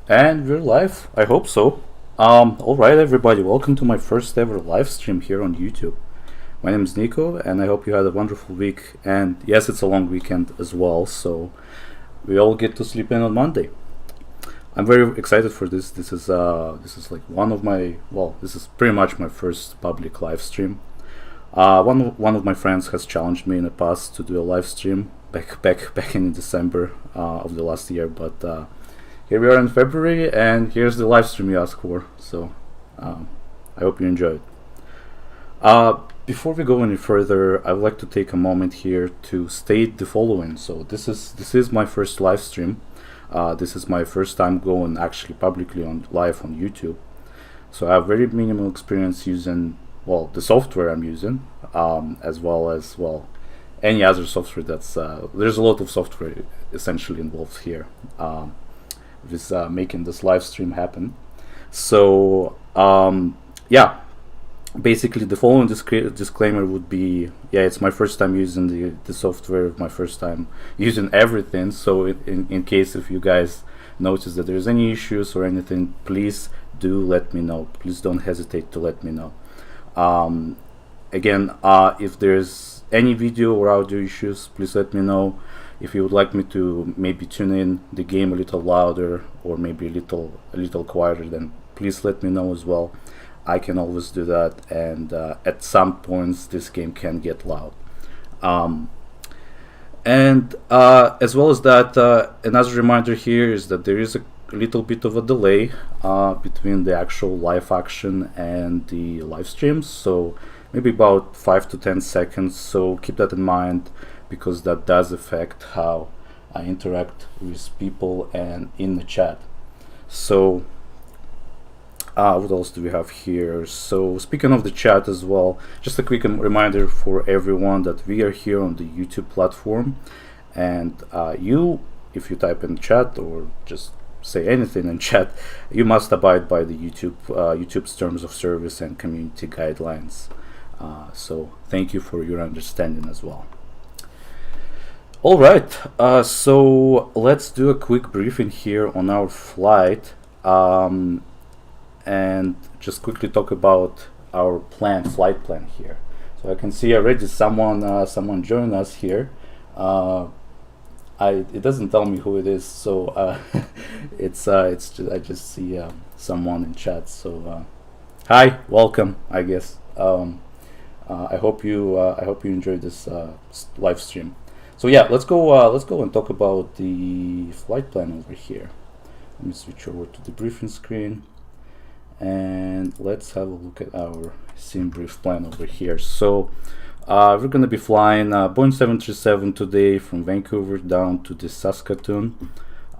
And we're live. I hope so. Alright, everybody, welcome to my first ever live stream here on YouTube. My name is Nico, and I hope you had a wonderful week. And yes, it's a long weekend as well, so we all get to sleep in on Monday. I'm very excited for this. This is like one of my this is pretty much my first public live stream. One of my friends has challenged me in the past to do a live stream back in December of the last year, but here we are in February, and here's the live stream you asked for. So I hope you enjoy it. Before we go any further, I would like to take a moment here to state the following. So this is my first live stream. This is my first time going actually publicly live on YouTube. So I have very minimal experience using the software I'm using, as well as any other software that's there's a lot of software essentially involved here with making this live stream happen. So basically the following disclaimer would be, it's my first time using the software, my first time using everything. So in case if you guys notice that there's any issues or anything, please do let me know. Please don't hesitate to let me know. Again, if there's any video or audio issues, please let me know. If you would like me to maybe tune in the game a little louder or maybe a little quieter, then please let me know as well. I can always do that, and at some points this game can get loud. And as well as that, another reminder here is that there is a little bit of a delay between the actual live action and the live streams, so maybe about 5 to 10 seconds. So keep that in mind, because that does affect how I interact with people and in the chat. So what else do we have here? So speaking of the chat as well, just a quick reminder for everyone that we are here on the YouTube platform, and if you type in chat or just say anything in chat, you must abide by the YouTube's terms of service and community guidelines. So thank you for your understanding as well. All right, so let's do a quick briefing here on our flight, and just quickly talk about our flight plan here. So I can see already someone joined us here. It doesn't tell me who it is, so I just see someone in chat. So hi, welcome, I guess. I hope you enjoyed this live stream. So let's go and talk about the flight plan over here. Let me switch over to the briefing screen, and let's have a look at our sim brief plan over here. So we're going to be flying Boeing 737 today from Vancouver down to the Saskatoon.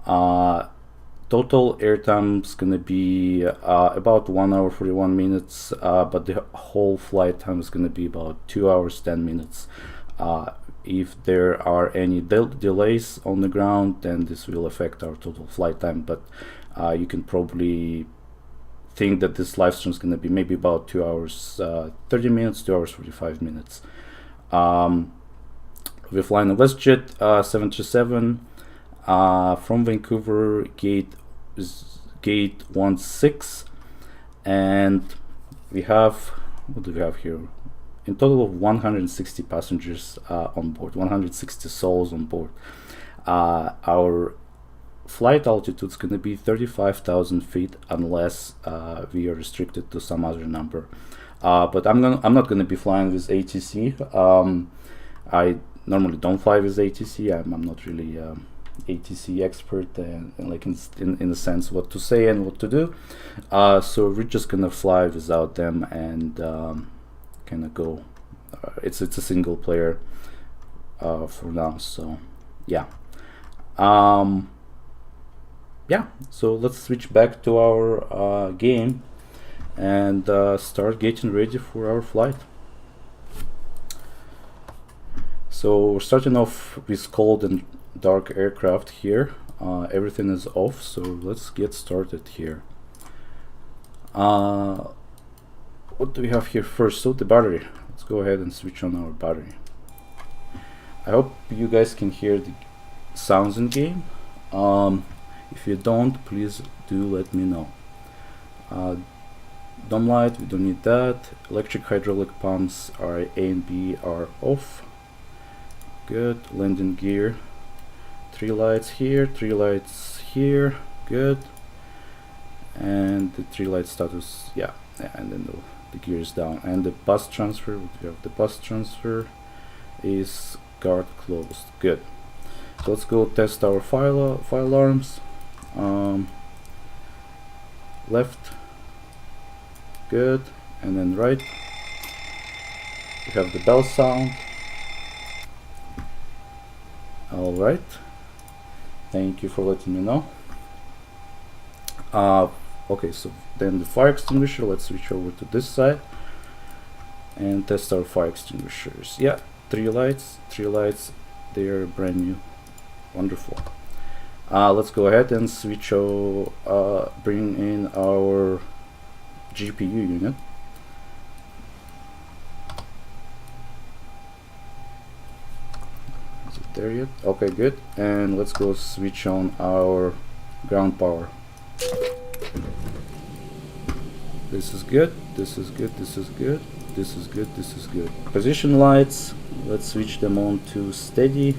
Total airtime is going to be about 1 hour 41 minutes, but the whole flight time is going to be about 2 hours 10 minutes. If there are any delays on the ground, then this will affect our total flight time, but you can probably think that this live stream is going to be maybe about 2 hours 30 minutes, 2 hours 45 minutes. We're flying a WestJet 737 from Vancouver, gate 16, and we have, what do we have here? In total of 160 passengers on board, 160 souls on board. Our flight altitude is going to be 35,000 feet unless we are restricted to some other number. But I'm not going to be flying with ATC. I normally don't fly with ATC. I'm not really ATC expert and like in the sense what to say and what to do. So we're just gonna fly without them and kind of go. It's a single player for now. So so let's switch back to our game and start getting ready for our flight. So we're starting off with cold and dark aircraft here. Everything is off, so let's get started here. What do we have here first? So the battery. Let's go ahead and switch on our battery. I hope you guys can hear the sounds in game. If you don't, please do let me know. Dome light, we don't need that. Electric hydraulic pumps are A and B are off. Good. Landing gear, 3 lights here, 3 lights here. Good. And the 3 light status, yeah, and then the gear is down. And the bus transfer, we have the bus transfer is guard closed. Good. So let's go test our fire alarms. Left. Good. And then right. We have the bell sound. Alright. Thank you for letting me know. Okay, so then the fire extinguisher, let's switch over to this side and test our fire extinguishers. Yeah, 3 lights, they are brand new. Wonderful. Let's go ahead and switch bring in our GPU unit. Is it there yet? Okay, good. And let's go switch on our ground power. This is good, this is good, this is good, this is good, this is good. Position lights, let's switch them on to steady.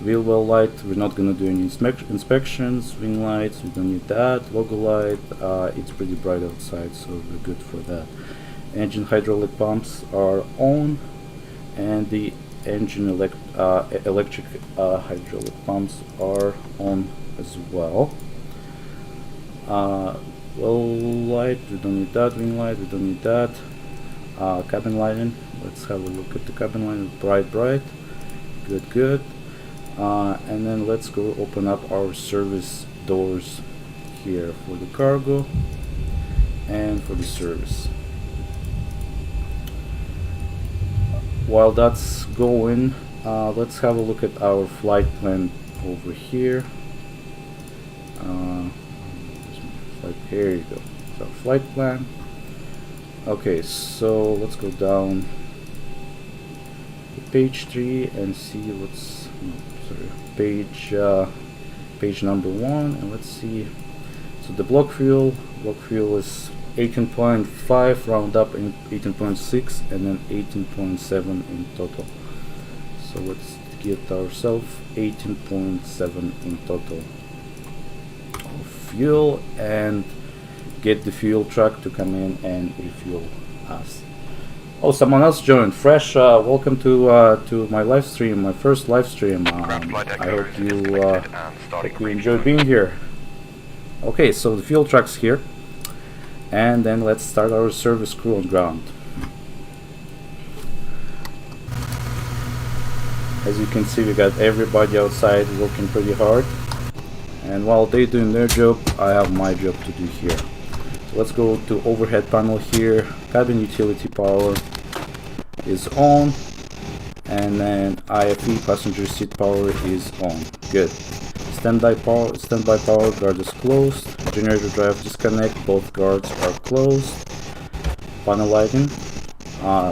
Wheel well light, we're not gonna do any inspections. Wing lights, we don't need that. Logo light, it's pretty bright outside, so we're good for that. Engine hydraulic pumps are on, and the engine electric hydraulic pumps are on as well. Well light, we don't need that. Wing light, we don't need that. Cabin lighting, let's have a look at the cabin lighting. Bright, good. And then let's go open up our service doors here for the cargo and for the service. While that's going, let's have a look at our flight plan over here. Here you go. So flight plan. Okay, so let's go down to page 3 and see what's page number 1, and let's see. So the block fuel is 18.5, round up in 18.6, and then 18.7 in total. So let's get ourselves 18.7 in total of fuel, and get the fuel truck to come in and refuel us. Oh, someone else joined. Fresh, welcome to my live stream, my first live stream. I hope you enjoy being here. Okay, so the fuel truck's here, and then let's start our service crew on ground. As you can see, we got everybody outside working pretty hard, and while they're doing their job, I have my job to do here. So let's go to overhead panel here. Cabin utility power is on, and then IFE passenger seat power is on. Good. Standby power guard is closed. Generator drive disconnect, both guards are closed. Panel lighting,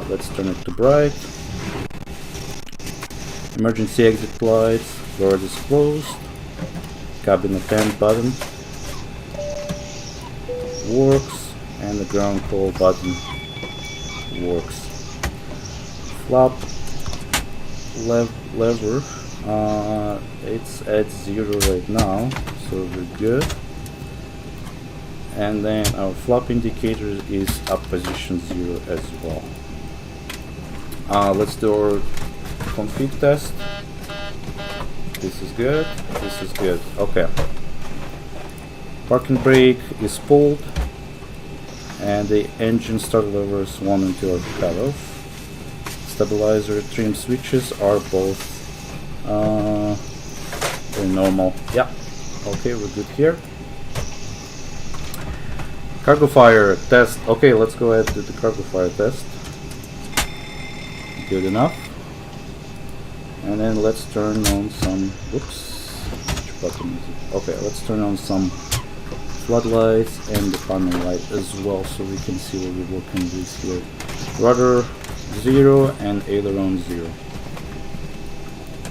let's turn it to bright. Emergency exit lights, guard is closed. Cabin attend button works, and the ground call button works. Flap lever, it's at 0 right now, so we're good. And then our flap indicator is up position 0 as well. Let's do our config test. This is good, this is good. Okay. Parking brake is pulled, and the engine start levers 1 and 2 are cut off. Stabilizer trim switches are both they're normal. Yeah, okay, we're good here. Cargo fire test. Okay, let's go ahead and do the cargo fire test. Good enough. And then let's turn on some, whoops, which button is it? Okay, let's turn on some floodlights and the panel light as well, so we can see what we're working with here. Rudder 0 and aileron 0.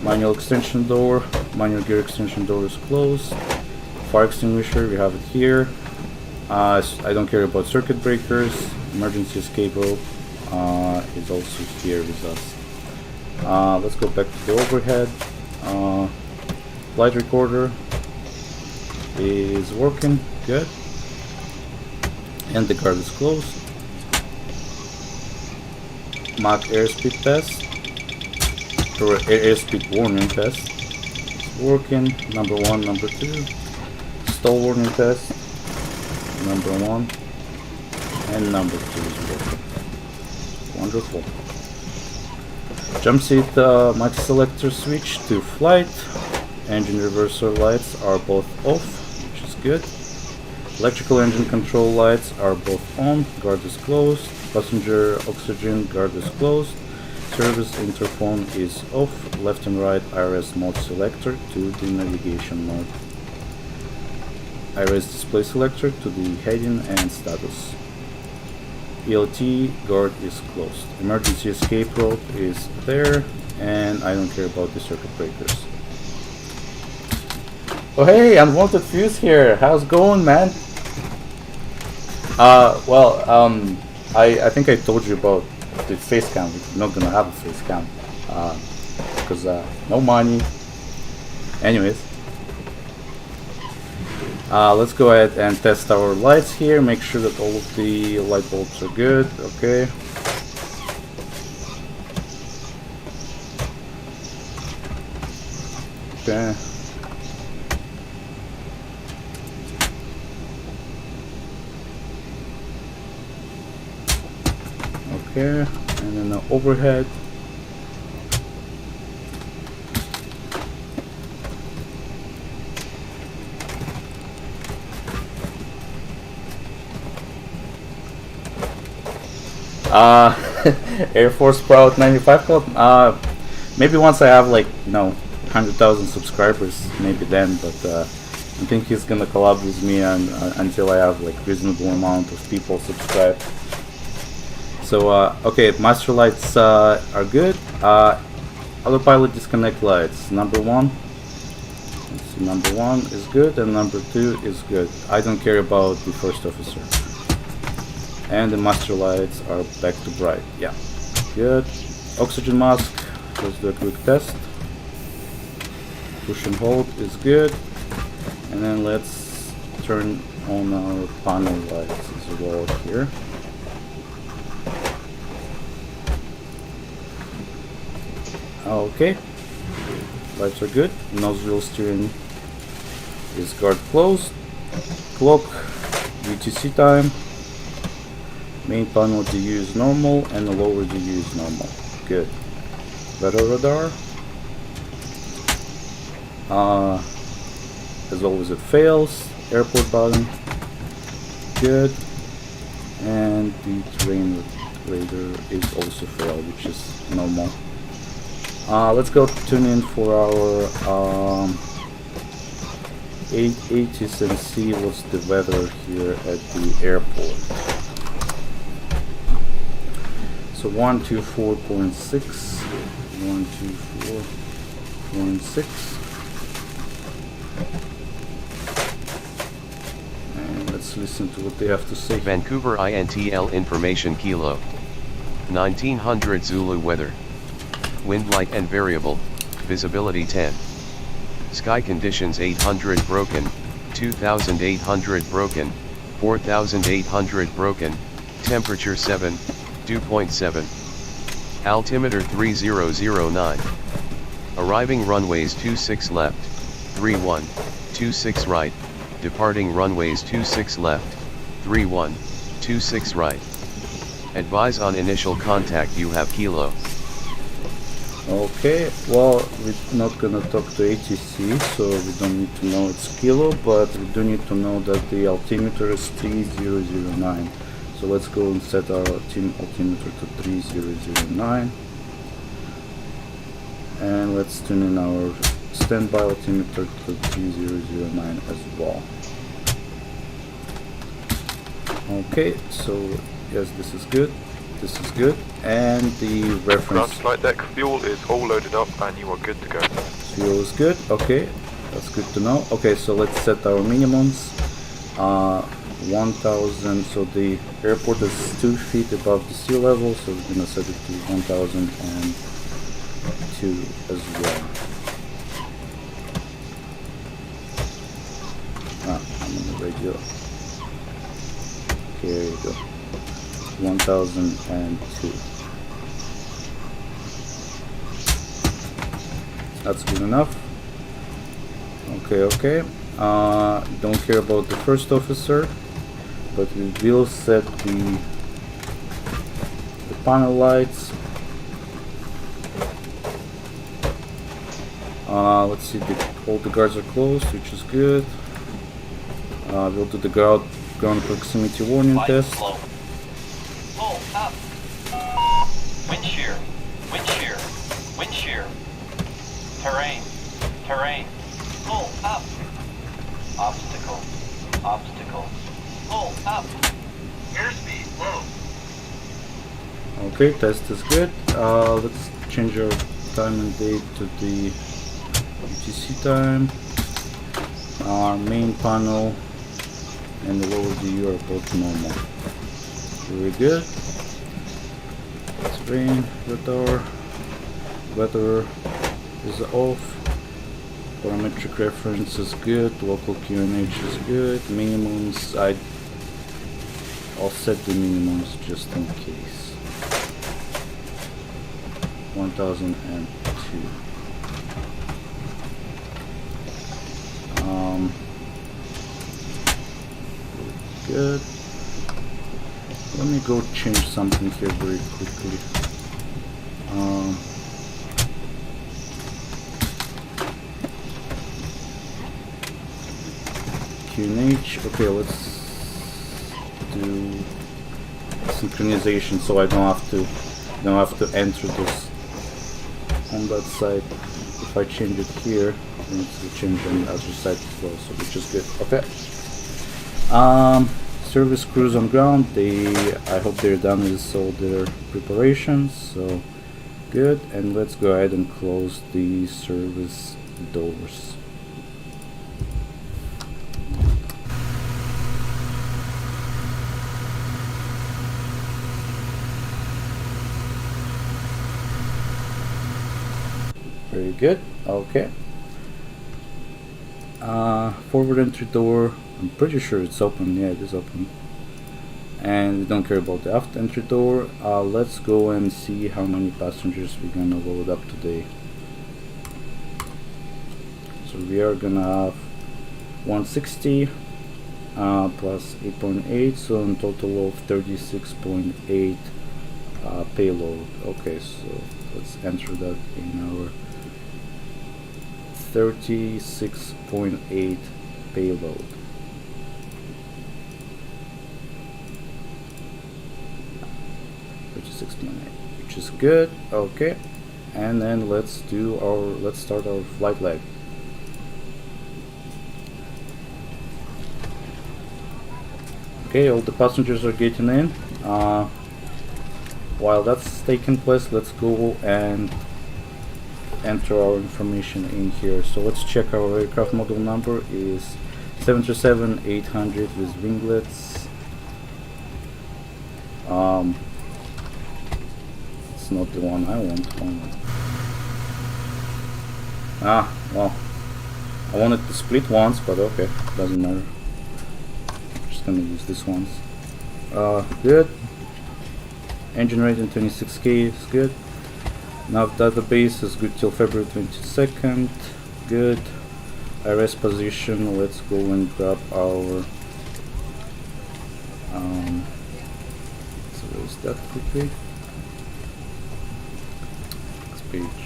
Manual extension door, manual gear extension door is closed. fire extinguisher, we have it here. I don't care about circuit breakers. Emergency escape rope is also here with us. Let's go back to the overhead. Light recorder is working good, and the guard is closed. Mach airspeed test, or airspeed warning test, it's working. Number 1, number 2. Stall warning test, number 1 and number 2 is working. Wonderful. Jump seat multi selector switch to flight. Engine reverser lights are both off, which is good. Electrical engine control lights are both on. Guard is closed. Passenger oxygen guard is closed. Service interphone is off. Left and right IRS mode selector to the navigation mode. IRS display selector to the heading and status. ELT guard is closed. Emergency escape rope is there, and I don't care about the circuit breakers. Oh hey, unwanted fuse here. How's it going, man? I think I told you about the face cam. We're not gonna have a face cam because no money. Anyways, let's go ahead and test our lights here. Make sure that all of the light bulbs are good. Okay. Okay. Okay, and then the overhead. Air Force Proud 95 Club. Maybe once I have 100,000 subscribers, maybe then. But I think he's gonna collab with me until I have reasonable amount of people subscribed. So okay, master lights are good. Autopilot disconnect lights. Number 1. Let's see, number 1 is good, and number 2 is good. I don't care about the first officer. And the master lights are back to bright. Yeah, good. Oxygen mask. Let's do a quick test. Push and hold is good. And then let's turn on our panel lights as well here. Okay, lights are good. Nozzle steering is guard closed. Clock, UTC time. Main panel DU is normal, and the lower DU is normal. Good. Weather radar. As always, it fails. Airport button. Good. And the terrain radar is also failed, which is normal. Let's go tune in for our 880s and see what's the weather here at the airport. So 124.6, 124.6, and let's listen to what they have to say. Vancouver INTL information Kilo 1900 Zulu weather. Wind light and variable, visibility 10. Sky conditions 800 broken, 2800 broken, 4800 broken, temperature 7, dew point 7. Altimeter 3009. Arriving runways 26 left, 31, 26 right, departing runways 26 left, 31, 26 right. Advise on initial contact you have Kilo. Okay, well, we're not gonna talk to ATC, so we don't need to know it's Kilo, but we do need to know that the altimeter is 3009. So let's go and set our altimeter to 3009. And let's tune in our standby altimeter to 3009 as well. Okay, so yes, this is good. This is good, and the reference ground flight deck fuel is all loaded up and you are good to go. fuel is good. Okay, That's good to know. Okay, so let's set our minimums. 1000, so the airport is 2 feet above the sea level, so we're gonna set it to 1002 as well. I'm on the radio. Okay, there you go. 1002. That's good enough. Okay. Don't care about the first officer, but we will set the panel lights. Let's see, all the guards are closed, which is good. We'll do the ground proximity warning test. Slow. Pull up. Wind shear. Terrain. Pull up. Obstacle. Pull up. Airspeed low. Okay, test is good. Let's change our time and date to the UTC time. Our main panel and the lower DU are both normal. Very good. Terrain, weather is off. Parametric reference is good. Local QNH is good. Minimums, I'll set the minimums just in case. 1002. Good. Let me go change something here very quickly. QNH. Okay, let's do synchronization so I don't have to enter this on that side. If I change it here, then it will change on the other side as well, so which is good. Okay. Service crews on ground, I hope they're done with all their preparations, so good. And let's go ahead and close the service doors. Very good. Okay. Forward entry door. I'm pretty sure it's open. Yeah, it is open. And we don't care about the aft entry door. Let's go and see how many passengers we're gonna load up today. So we are gonna have 160 plus 8.8, so in total of 36.8 payload. Okay, so let's enter that in our 36.8 payload. Which is good. Okay, and then let's start our flight leg. Okay, all the passengers are getting in. While that's taking place, let's go and enter our information in here. So let's check our aircraft model number is 737-800 with winglets. It's not the one I want. Well, I wanted to split ones, but okay, doesn't matter. I'm just gonna use this ones. Good. Engine rating 26K is good. Nav database is good till February 22nd. Good. IRS position, let's go and grab our let's erase that quickly. Next page.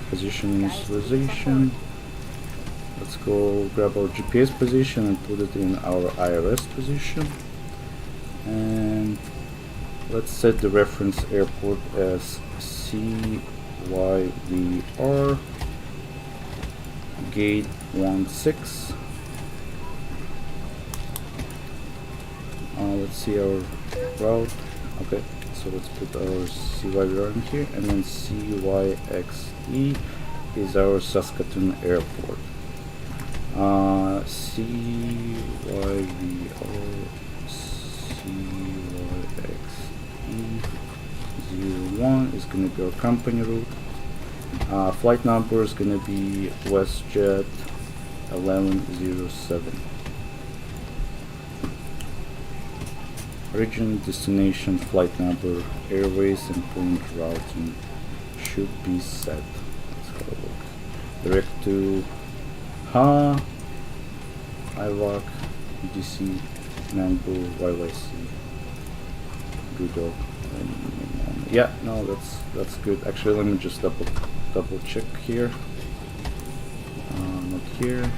Position initialization. Let's go grab our GPS position and put it in our IRS position. And let's set the reference airport as CYVR gate 16. Let's see our route. Okay, So let's put our CYVR in here, and then CYXE is our Saskatoon Airport. CYVR CYXE01 is going to be our company route. Flight number is going to be WestJet 1107. Origin, destination, flight number, airways, and point routing should be set. Let's have a look. Direct to IVOC, UDC, Mango, YYC, Google. Yeah, no, that's good. Actually, let me just double check here. Not here.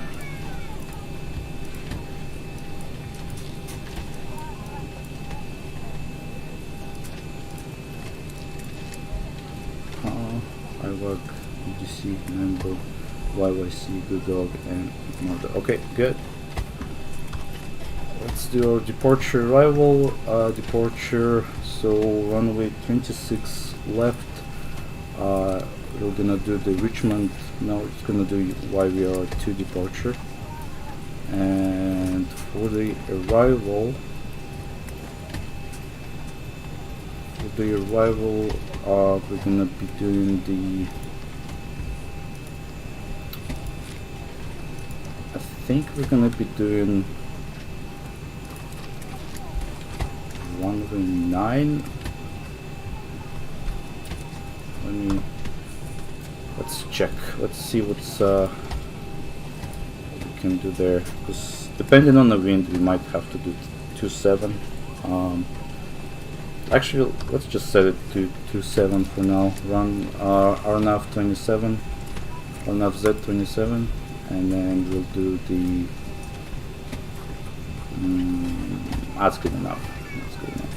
IVOC, UDC, Mango, YYC, Google, and Mother. Okay, good. Let's do our departure arrival. Departure, so runway 26 left. We're gonna do the Richmond, no, it's gonna do YVR 2 departure. And for the arrival, we're gonna be doing the, I think we're gonna be doing 109. Let's check. Let's see what's we can do there. Because depending on the wind, we might have to do 27. Actually, let's just set it to 27 for now. Run RNAV 27, RNAV Z 27, and then we'll do the. That's good enough. That's good enough.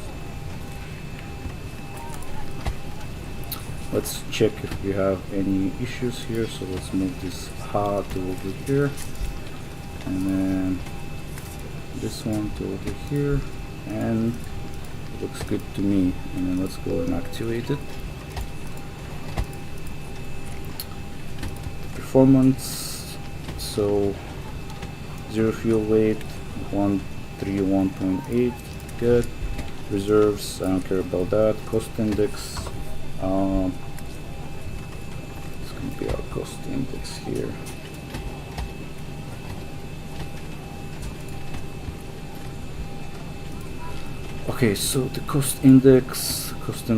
Let's check if we have any issues here. So let's move this HA to over here, and then this one to over here, and looks good to me. And then let's go and activate it. Performance, so 0 fuel weight, 131.8, good. Reserves, I don't care about that. Cost index, it's gonna be our cost index here. Okay, so the cost index 30. It's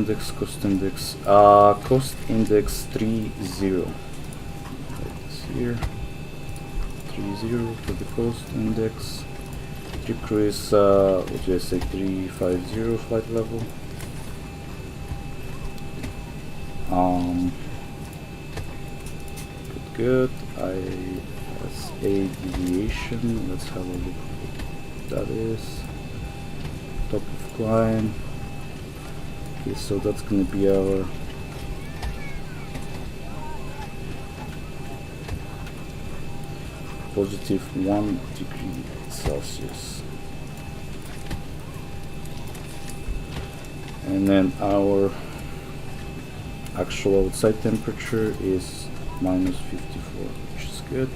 here, 30 for the cost index. Trip crew is, what did I say, 350 flight level. Good. ISA deviation. Let's have a look what that is. Top of climb. Okay, so that's gonna be our positive 1 degree Celsius. And then our actual outside temperature is minus 54, which is good.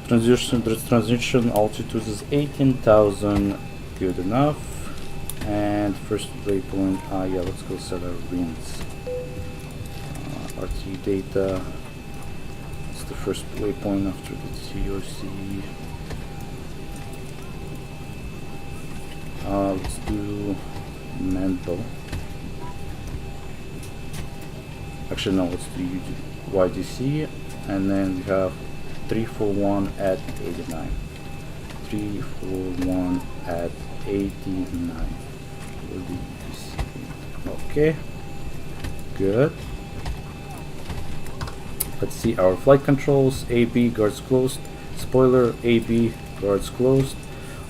Transition altitude is 18,000, good enough. And first waypoint, yeah, let's go set our winds. RT data, it's the first waypoint after the COC. Let's do Mental. Actually, no, let's do YDC, and then we have 341 at 89. 341 at 89. Okay, good. Let's see our flight controls. AB, guards closed. Spoiler, AB, guards closed.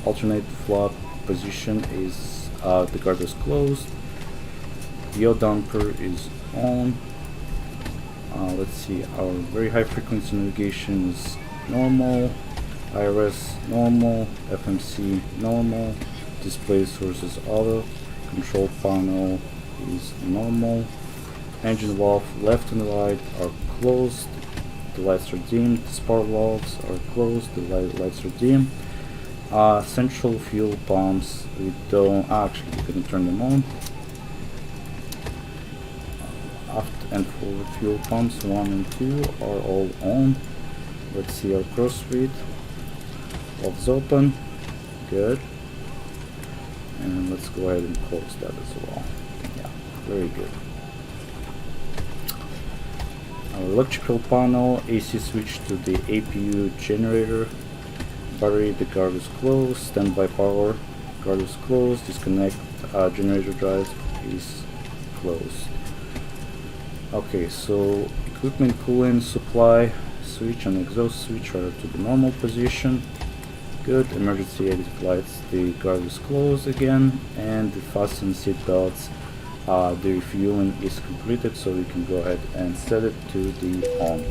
Alternate flap position is the guard is closed. Yaw damper is on. Let's see, our very high frequency navigation is normal. IRS normal. FMC normal. Display sources auto. control panel is normal. Engine valve left and right are closed. The lights are dimmed. Spark valves are closed. The lights are dim. Central fuel pumps, we don't actually, we can turn them on. Aft and forward fuel pumps 1 and 2 are all on. Let's see our cross feed. Valves open. Good. And let's go ahead and close that as well. Yeah, very good. Our electrical panel, AC switch to the APU generator. Battery, the guard is closed. Standby power, guard is closed. Disconnect generator drive is closed. Okay, so equipment coolant supply switch and exhaust switch are to the normal position. Good. Emergency exit lights, the guard is closed again, and the fasten seat belts. The refueling is completed, so we can go ahead and set it to the on.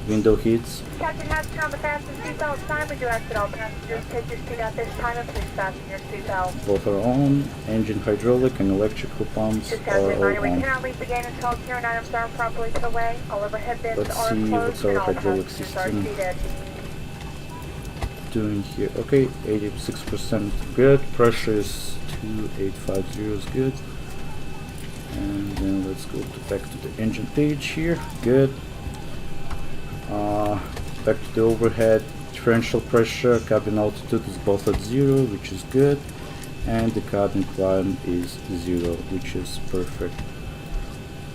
Window heats. Captain has turned on the fasten seatbelt sign. We do ask that all passengers take your seat at this time and please fasten your seatbelt. Both are on. Engine hydraulic and electrical pumps Just are as a all reminder, we on. cannot leave the gate until carrying items are properly put away. All overhead bins Let's are see closed what's our and all hydraulic passengers are system seated. Doing here. Okay, 86% good. Pressure is 2850 is good. And then let's go back to the engine page here. Good. Back to the overhead. Differential pressure, cabin altitude is both at 0, which is good. And the cabin climb is 0, which is perfect.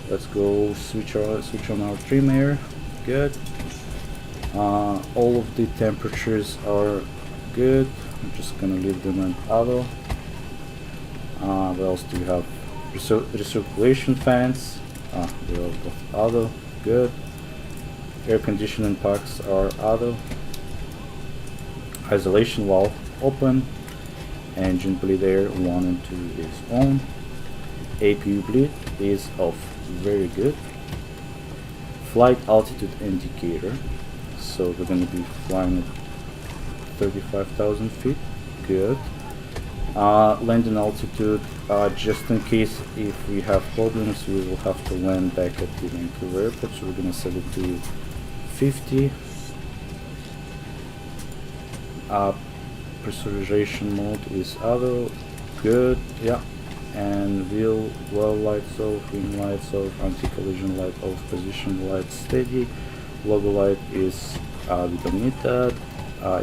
Let's go switch on our trim air. Good. All of the temperatures are good. I'm just gonna leave them at auto. What else do we have? Recirculation fans. They're all both auto. Good. Air conditioning packs are auto. Isolation valve open. Engine bleed air 1 and 2 is on. APU bleed is off. Very good. Flight altitude indicator. So we're going to be flying at 35,000 feet. Good. Landing altitude, just in case if we have problems, we will have to land back at the Vancouver airport, so we're going to set it to 50. Pressurization mode is auto. Good. Yeah. And wheel well lights off, wing lights off, anti-collision light off, position light steady. Logo light is we don't need that.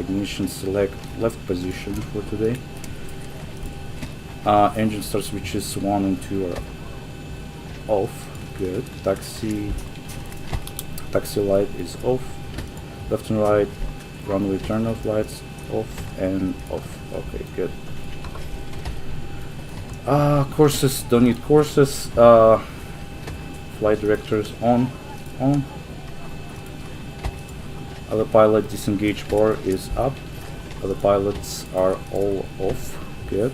Ignition select left position for today. Engine start switches 1 and 2 are off. Good. Taxi light is off. Left and right runway turn off lights off and off. Okay, good. Courses, don't need courses. Flight directors on. Other pilot disengage bar is up. Other pilots are all off. Good.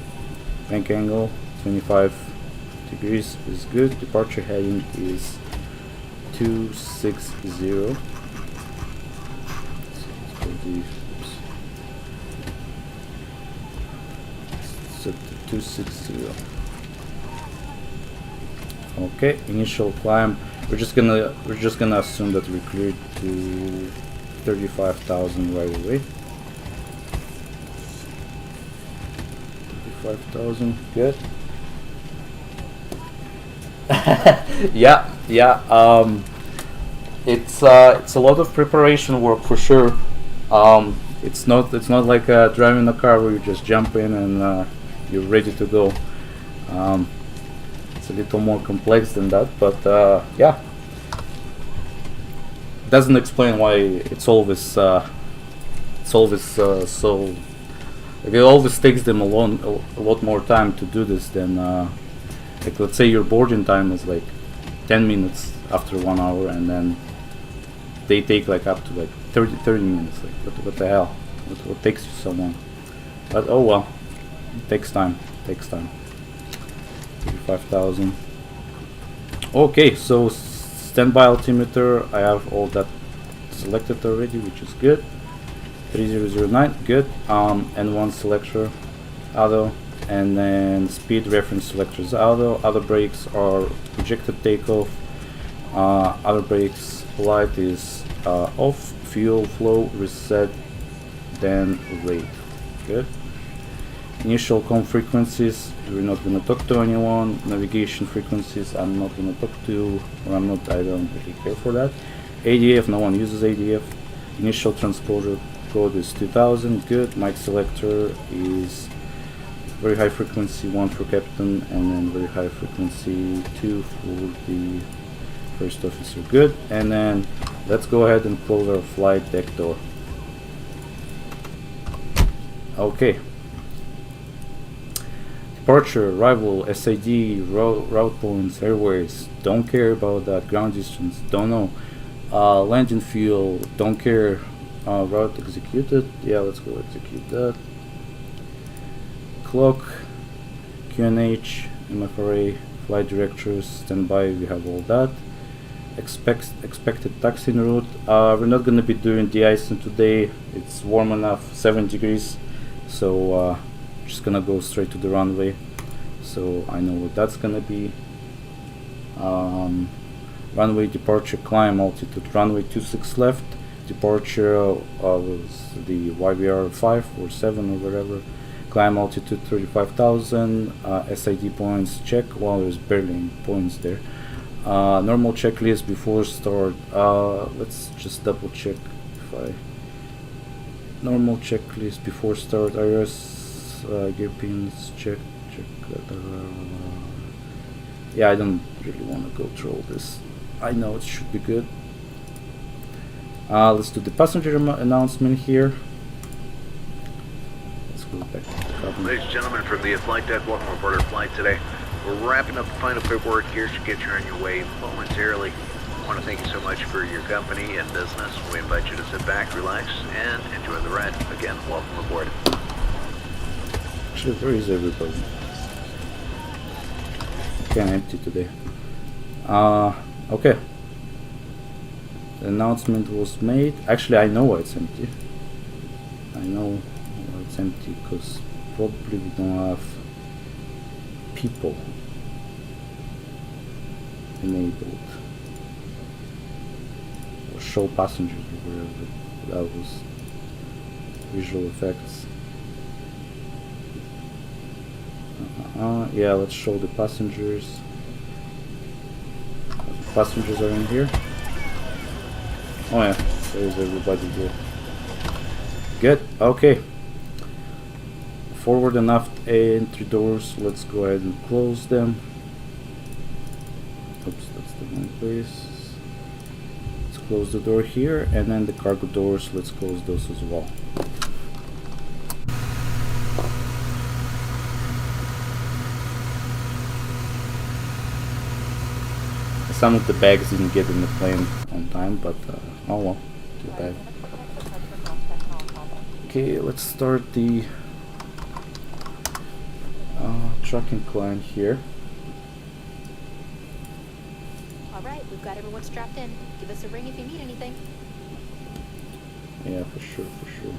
Bank angle 25 degrees is good. Departure heading is 260. Set to 260. Okay, initial climb. We're just gonna assume that we cleared to 35,000 right away. 35,000, good. yeah. It's a lot of preparation work for sure. It's not like driving a car where you just jump in and you're ready to go. It's a little more complex than that, but yeah. Doesn't explain why it's always so. Like, it always takes them a lot more time to do this than like, let's say your boarding time is like 10 minutes after 1 hour, and then they take like up to like 30 minutes. Like, what the hell? What takes you so long? But oh well, it takes time. 35,000. Okay, so standby altimeter, I have all that selected already, which is good. 3009, good. And one selector auto, and then speed reference selectors auto. Auto brakes are projected takeoff. Auto brakes light is off. Fuel flow reset, then rate. Good. Initial comm frequencies, we're not gonna talk to anyone. Navigation frequencies, I'm not gonna talk to, or I don't really care for that. ADF, no one uses ADF. Initial transponder code is 2000, good. Mic selector is very high frequency 1 for captain, and then very high frequency 2 for the first officer, good. And then let's go ahead and close our flight deck door. Okay. Departure, arrival, SID, route points, airways, don't care about that. Ground distance, don't know. Landing fuel, don't care. Route executed, yeah, let's go execute that. Clock, QNH, MFRA, flight directors, standby, we have all that. Expected taxiing route, we're not gonna be doing de-icing today. It's warm enough, 7 degrees, so just gonna go straight to the runway, so I know what that's gonna be. Runway departure, climb altitude, runway 26 left. Departure was the YVR 5 or 7 or whatever. Climb altitude 35,000. SID points check. Well, there's barely any points there. Normal checklist before start. Let's just double check if I. Normal checklist before start. IRS. Gear pins, check. Yeah, I don't really want to go through all this. I know it should be good. Let's do the passenger announcement here. Let's go back to the cabin. Ladies and gentlemen, from the flight deck, welcome aboard our flight today. We're wrapping up the final paperwork here to get you on your way momentarily. I want to thank you so much for your company and business. We invite you to sit back, relax, and enjoy the ride. Again, welcome aboard. Actually, where is everybody? Kinda empty today. Okay. The announcement was made. Actually, I know why it's empty. I know why it's empty because probably we don't have people enabled or show passengers or whatever. That was visual effects. Yeah, let's show the passengers. Passengers are in here. Oh yeah, there's everybody here. Good, okay. Forward and aft entry doors, let's go ahead and close them. Oops, that's the wrong place. Let's close the door here, and then the cargo doors, let's close those as well. Some of the bags didn't get in the plane on time, but oh well, too bad. Okay, let's start the trucking client here. Alright, we've got everyone strapped in. Give us a ring if you need anything. Yeah, for sure, for sure.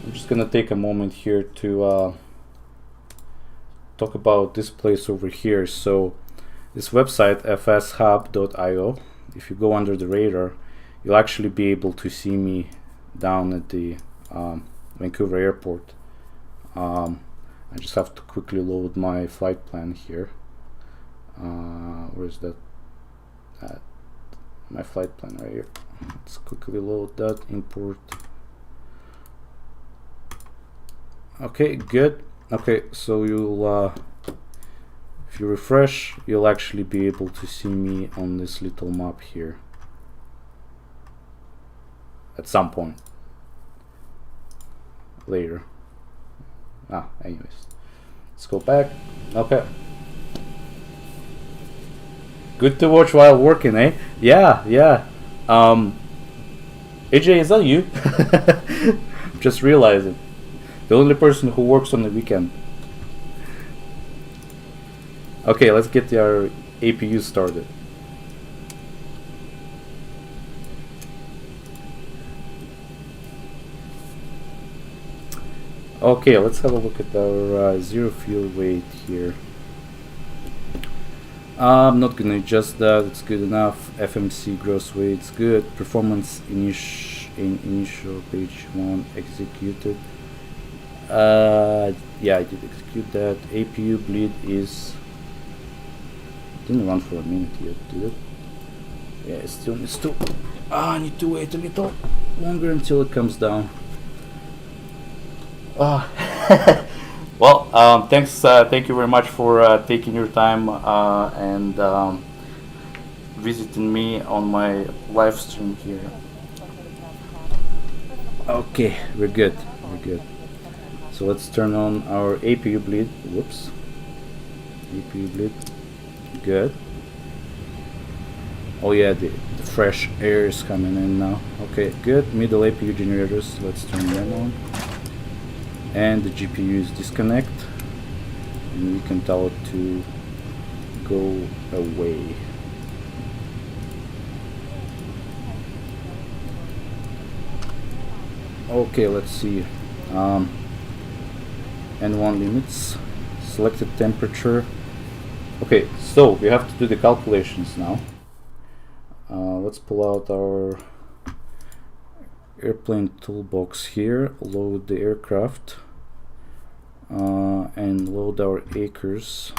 I'm just gonna take a moment here to talk about this place over here. So this website, fshub.io, if you go under the radar, you'll actually be able to see me down at the Vancouver airport. I just have to quickly load my flight plan here. Where's that? My flight plan right here. Let's quickly load that, import. Okay, good. Okay, so you'll if you refresh, you'll actually be able to see me on this little map here at some point later. Anyways, let's go back. Okay, good to watch while working, eh? Yeah. AJ, is that you? Just realizing, the only person who works on the weekend. Okay, let's get our APU started. Okay, let's have a look at our zero fuel weight here. I'm not gonna adjust that, it's good enough. FMC gross weight's good. Performance initial page 1 executed. Yeah, I did execute that. APU bleed is didn't run for a minute yet, did it? Yeah, it still needs to. I need to wait a little longer until it comes down. Well, thanks. Thank you very much for taking your time and visiting me on my live stream here. Okay, we're good. We're good. So let's turn on our APU bleed. Whoops. APU bleed. Good. Oh yeah, the fresh air is coming in now. Okay, good. Middle APU generators. Let's turn them on. And the GPU is disconnect. And we can tell it to go away. Okay, let's see. N1 limits, selected temperature. Okay, so we have to do the calculations now. Let's pull out our airplane toolbox here, load the aircraft, and load our acres.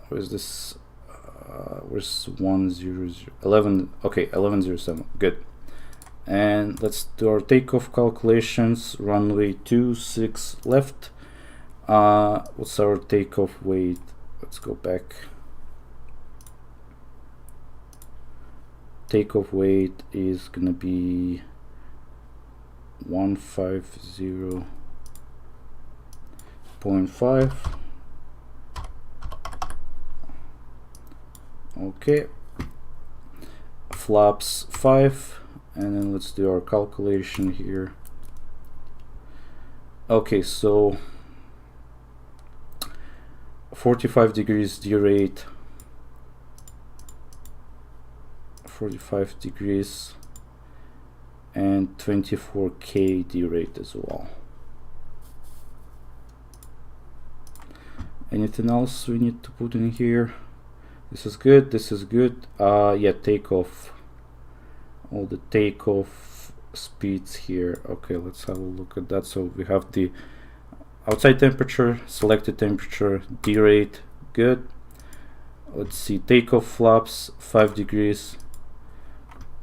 Where's this? Where's 11? Okay, 1107. Good. And let's do our takeoff calculations. Runway 26 left. What's our takeoff weight? Let's go back. Takeoff weight is gonna be 150.5. Okay. Flaps 5. And then let's do our calculation here. Okay, so 45 degrees D rate, 45 degrees, and 24K D rate as well. Anything else we need to put in here? This is good, this is good. Yeah, takeoff. All the takeoff speeds here. Okay, let's have a look at that. So we have the outside temperature, selected temperature, D rate, good. Let's see, takeoff flaps 5 degrees.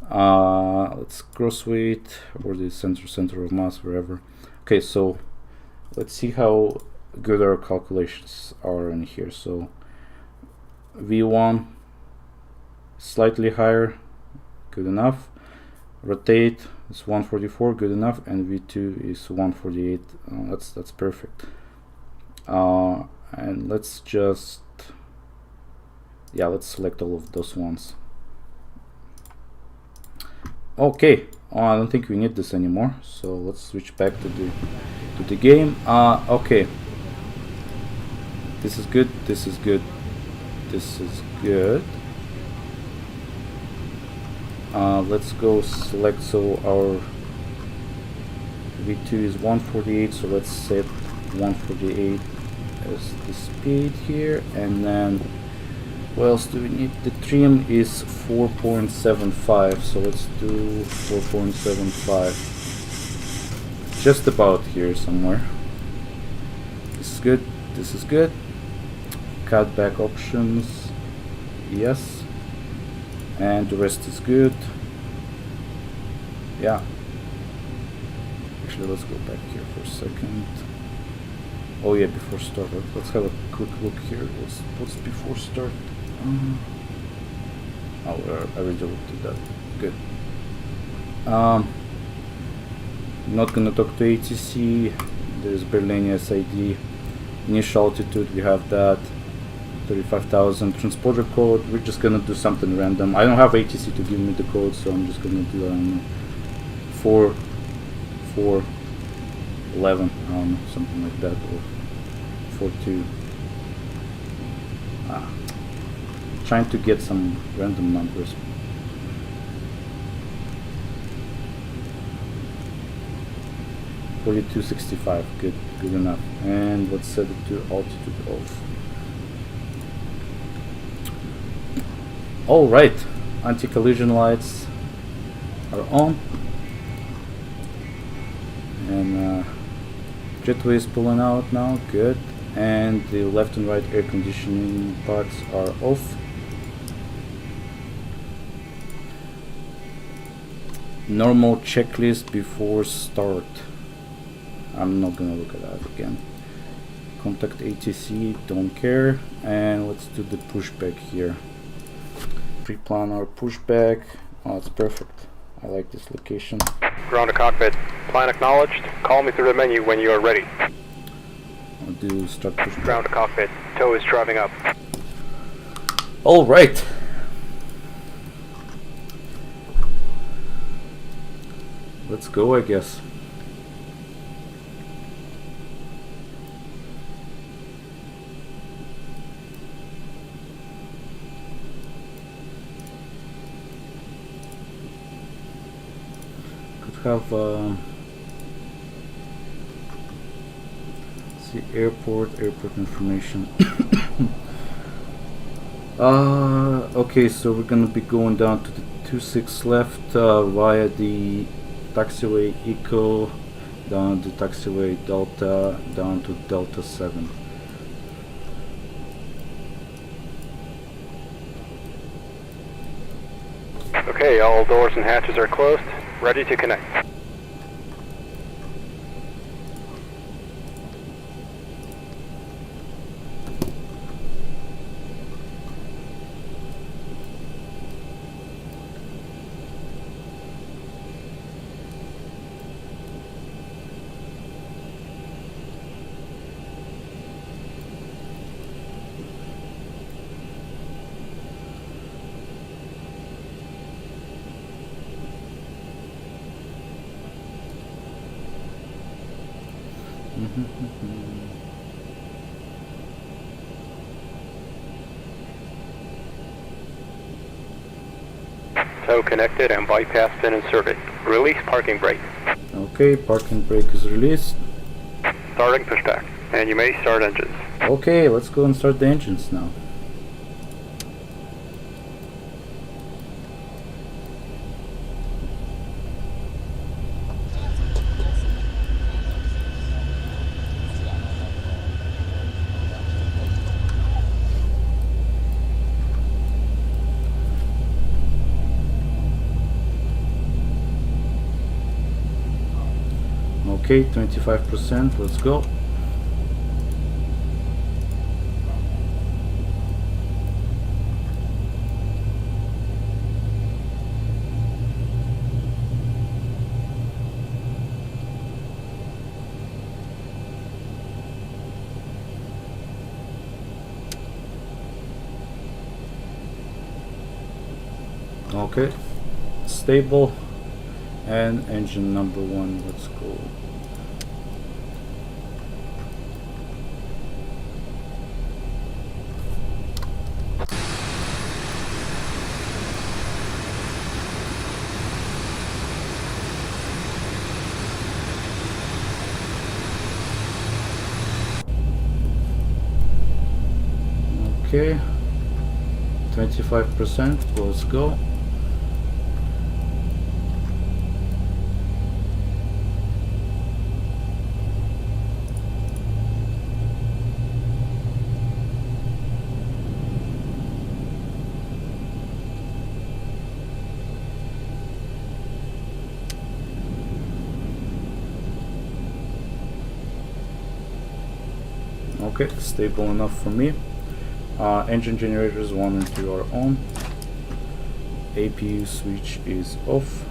Let's gross weight or the center of mass, wherever. Okay, so let's see how good our calculations are in here. So V1 slightly higher, good enough. Rotate is 144, good enough, and V2 is 148. That's perfect. And let's just, yeah, let's select all of those ones. Okay, I don't think we need this anymore, so let's switch back to the game. Okay, this is good, this is good, this is good. Let's go select, so our V2 is 148, so let's set 148 as the speed here, and then what else do we need? The trim is 4.75, so let's do 4.75, just about here somewhere. This is good, this is good. Cut back options, yes. And the rest is good. Yeah. Actually, let's go back here for a second. Oh yeah, before start. Let's have a quick look here. What's before start? Oh, I already looked at that. Good. Not gonna talk to ATC. There's Berlin SID. Initial altitude, we have that. 35,000. Transporter code, we're just gonna do something random. I don't have ATC to give me the code, so I'm just gonna do 4411, something like that, or 42. Trying to get some random numbers. 4265. Good enough. And let's set it to altitude off. All right, anti-collision lights are on, and jetway is pulling out now. Good. And the left and right air conditioning parts are off. Normal checklist before start. I'm not gonna look at that again. Contact ATC, don't care. And let's do the pushback here. Pre-plan our pushback. Oh, it's perfect. I like this location. Ground to cockpit. Plan acknowledged. Call me through the menu when you are ready. I'll do start pushback. Ground to cockpit. Tow is driving up. All right. Let's go, I guess. Could have see airport information. Okay, so we're gonna be going down to the 26 left via the taxiway Eco, down to taxiway Delta, down to Delta 7. Okay, all doors and hatches are closed. Ready to connect. Tow connected and bypass been inserted. Release parking brake. Okay, parking brake is released. Starting pushback. And you may start engines. Okay, let's go and start the engines now. Okay, 25%, let's go. Okay, stable, and engine number 1, let's go. Okay, 25%, let's go. Okay, stable enough for me. Engine generators 1 and 2 are on. APU switch is off.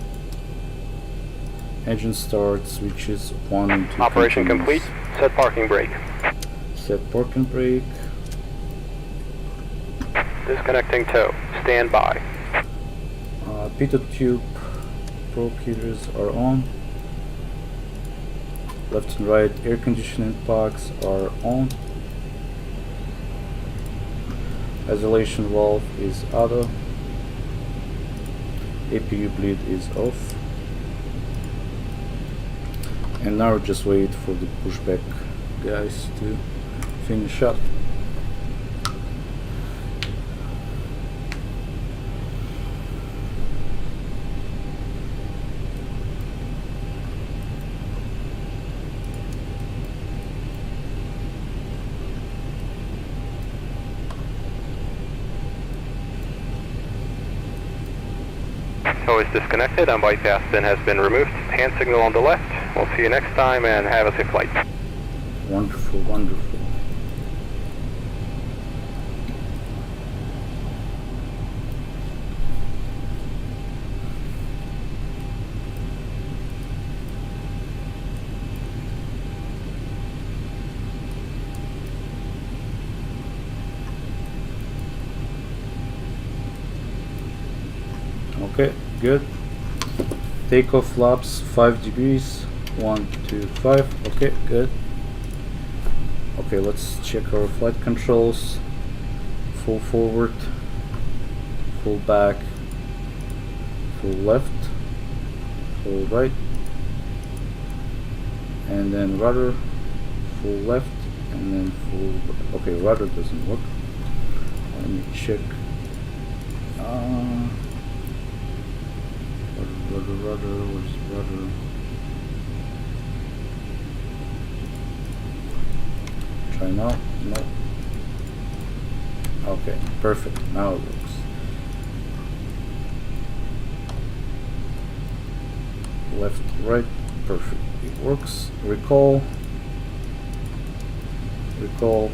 Engine start switches 1 and 2. Operation complete. Set parking brake. Set parking brake. Disconnecting tow. Stand by. Pitot tube probe heaters are on. Left and right air conditioning packs are on. Isolation valve is auto. APU bleed is off. And now just wait for the pushback guys to finish up. Always disconnected, on bypass then has been removed. Hand signal on the left. We'll see you next time and have a safe flight. Wonderful, wonderful. Okay, good. Takeoff flaps 5 degrees. 1, 2, 5. Okay, good. Okay, let's check our flight controls. Full forward, full back, full left, full right, and then rudder, full left, and then full. Okay, rudder doesn't work. Let me check. Rudder, where's rudder? Try now? No. Okay, perfect. Now it works. Left, right, perfect. It works. Recall. Recall.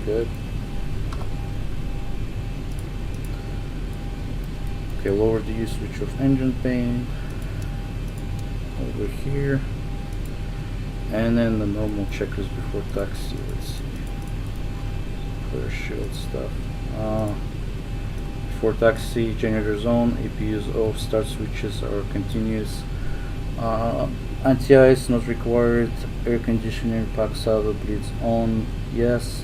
Good. Okay, lower the use, switch off engine pane. Over here. And then the normal checkers before taxi. Let's see. Clear shield stuff. Before taxi, generators on, APUs off, start switches are continuous. Anti-ice not required. Air conditioning, packs out, bleeds on. Yes.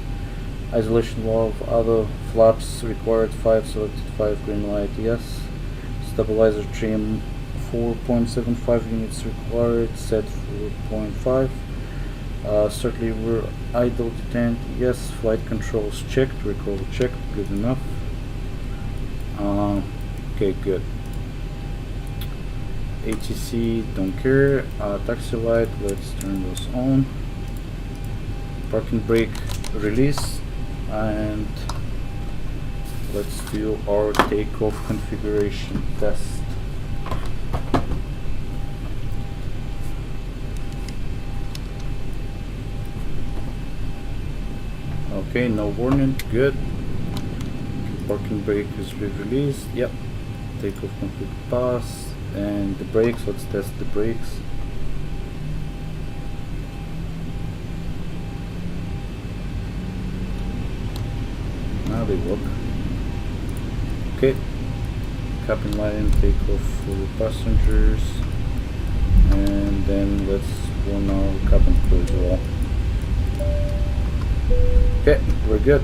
Isolation valve, other flaps required 5, selected 5, green light. Yes. Stabilizer trim 4.75 units required, set 4.5. Start lever idle detent, yes. Flight controls checked, recall checked, good enough. Okay, good. ATC, don't care. Taxi light, let's turn those on. Parking brake release, and let's do our takeoff configuration test. Okay, no warning, good. Parking brake is released, yep. Takeoff config pass, and the brakes, let's test the brakes. Now they work. Okay, cabin lighting, takeoff for the passengers, and then let's warn our cabin crew as well. Okay, we're good.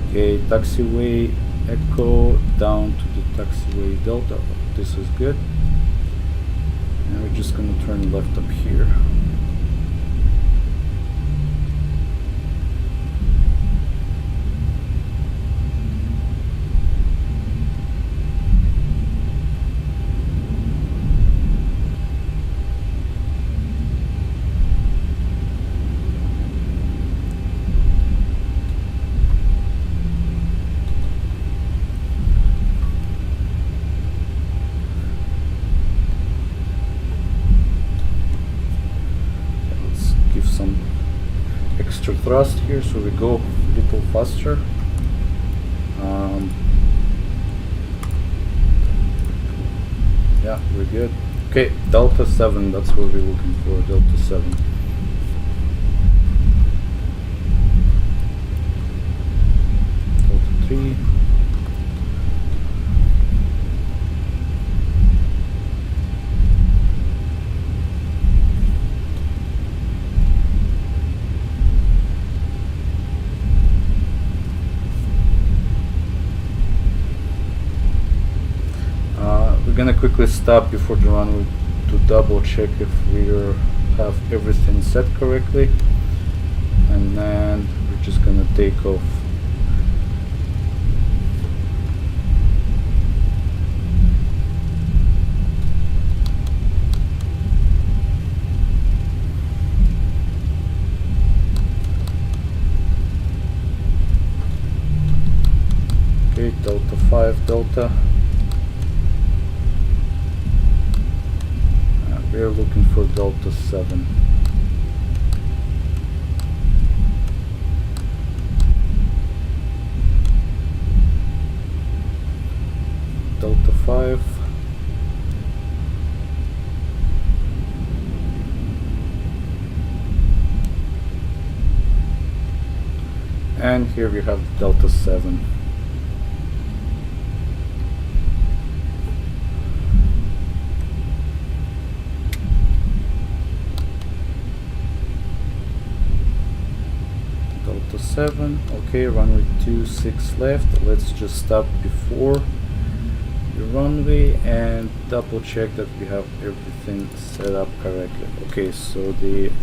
Okay, taxiway Echo down to the taxiway Delta. This is good. And we're just going to turn left up here. Extra thrust here, so we go a little faster. Yeah, we're good. Okay, Delta 7, that's what we're looking for, Delta 7. Delta 3. stop before the runway to double check if we have everything set correctly, and then we're just gonna take off. Okay, Delta 5 Delta. We're looking for Delta 7. Delta 5. And here we have Delta 7. Delta 7. Okay, runway 26 left. Let's just stop before the runway and double check that we have everything set up correctly. Okay, so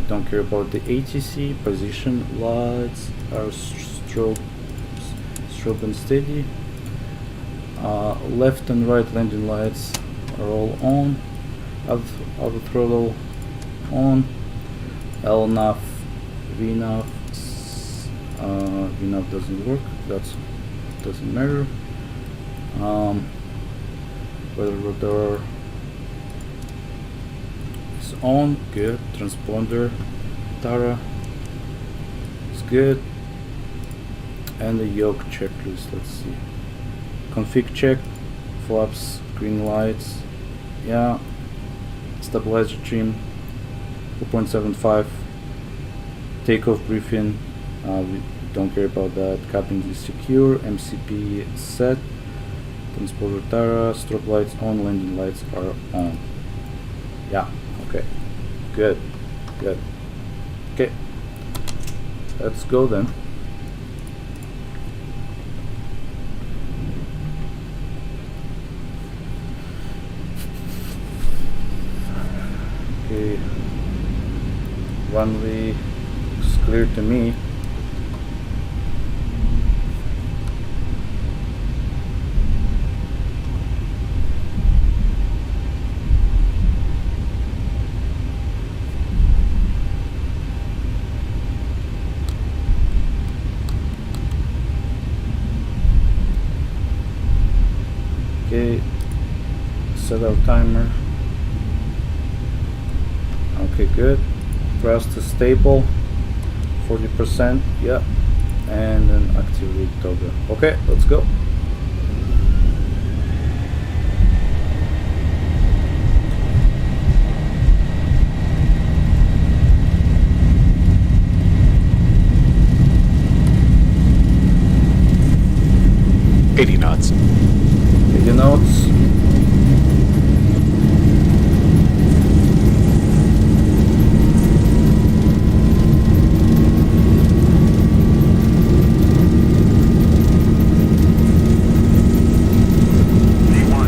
don't care about the ATC. Position lights are strobe and steady. Left and right landing lights are all on. Auto throttle on. LNAV, VNAV. VNAV doesn't work. That doesn't matter. Weather radar is on. Good. Transponder Tara is good. And the yoke checklist. Let's see. Config check. Flaps. Green lights. Yeah. Stabilizer trim 4.75. Takeoff briefing. We don't care about that. Cabin is secure. MCP set. Transponder Tara. Strobe lights on. Landing lights are on. Yeah. Okay. Good. Good. Okay. Let's go then. Okay. Runway is clear to me. Okay, set our timer. Okay, good. Thrust is stable, 40%, yeah. And then activate toggle. Okay, let's go. knots. 80 knots.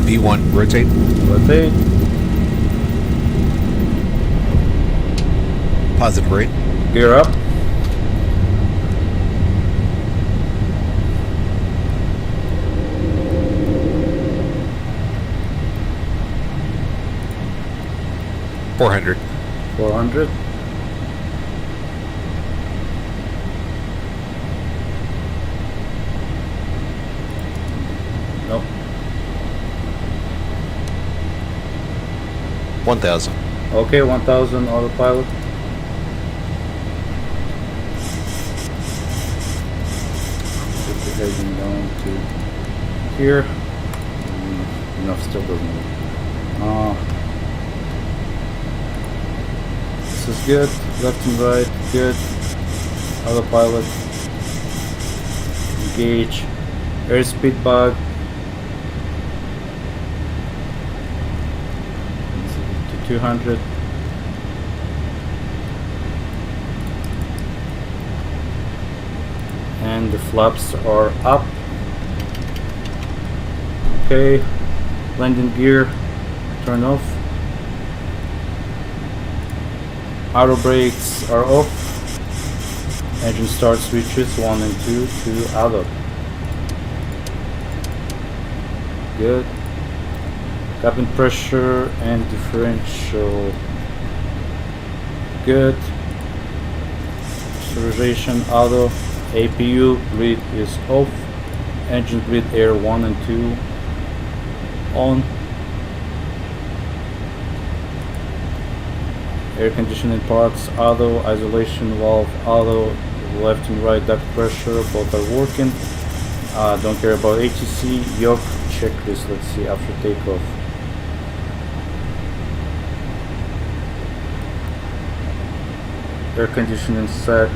V1, rotate. Rotate. Positive rate. Gear up. $400. 400. Nope. 1,000. Okay, 1000 autopilot. Put the heading down to here. Enough, still doesn't work. This is good. Left and right, good. Autopilot. Engage. Airspeed bug. To 200. And the flaps are up. Okay. Landing gear. turn off. Auto brakes are off. Engine start switches 1 and 2 to auto. Good. Cabin pressure and differential. Good. Pressurization auto. APU bleed is off. Engine bleed air 1 and 2 on. Air conditioning parts auto. Isolation valve auto. Left and right duct pressure both are working. Don't care about ATC. Yoke checklist. Let's see after takeoff. Air conditioning set.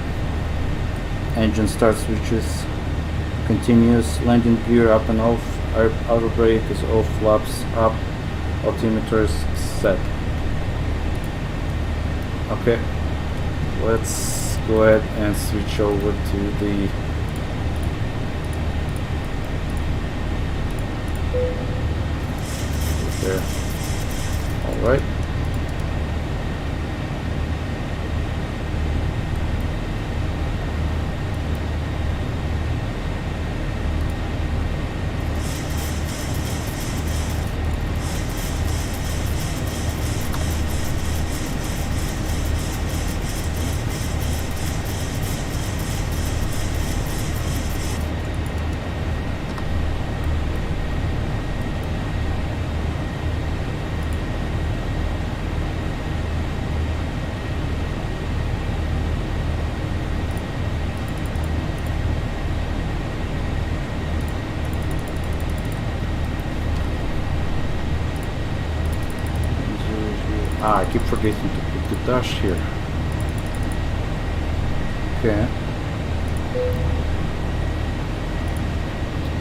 Engine start switches. Continuous. Landing gear up and off. Outer brake is off. Flaps up. Altimeters set. Okay. Let's go ahead and switch over to the there. All right. I keep forgetting to put the dash here. Okay.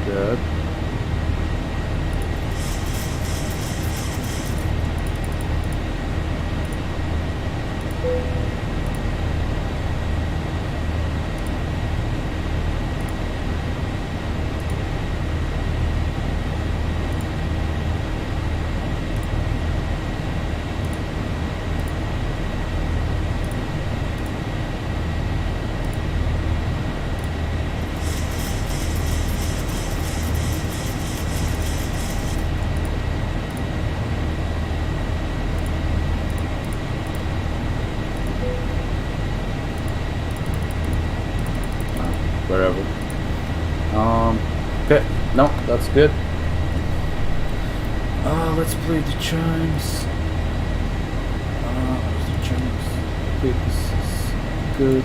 Good. Wherever. Okay, no, that's good. Let's play the chimes. The chimes. Okay, this is good.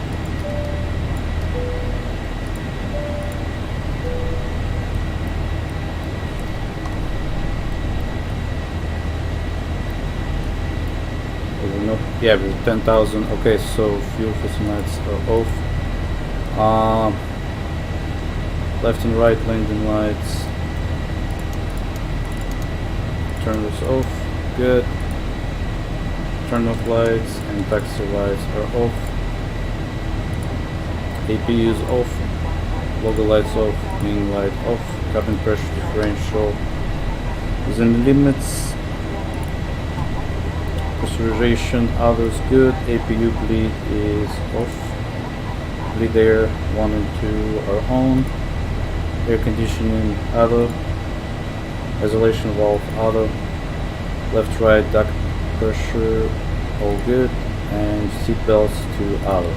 Yeah, with 10,000. Okay, so fuel for lights are off. Left and right landing lights. Turn those off. Good. Turn off lights and taxi lights are off. APU is off. Logo lights off. Main light off. Cabin pressure differential is in the limits. Pressurization others good. APU bleed is off. Bleed air 1 and 2 are on. Air conditioning auto. Isolation valve auto. Left right duct pressure all good. And seat belts to auto.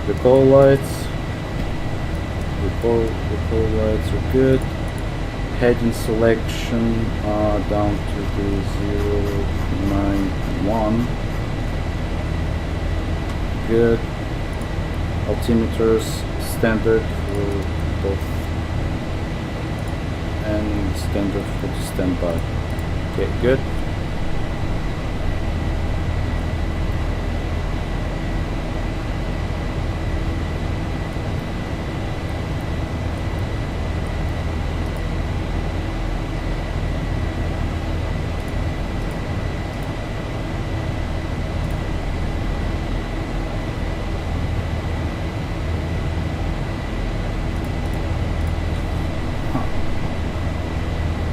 Recall lights. Recall lights are good. Heading selection down to the 091. Good. Altimeters standard for both and standard for the standby. Okay, good.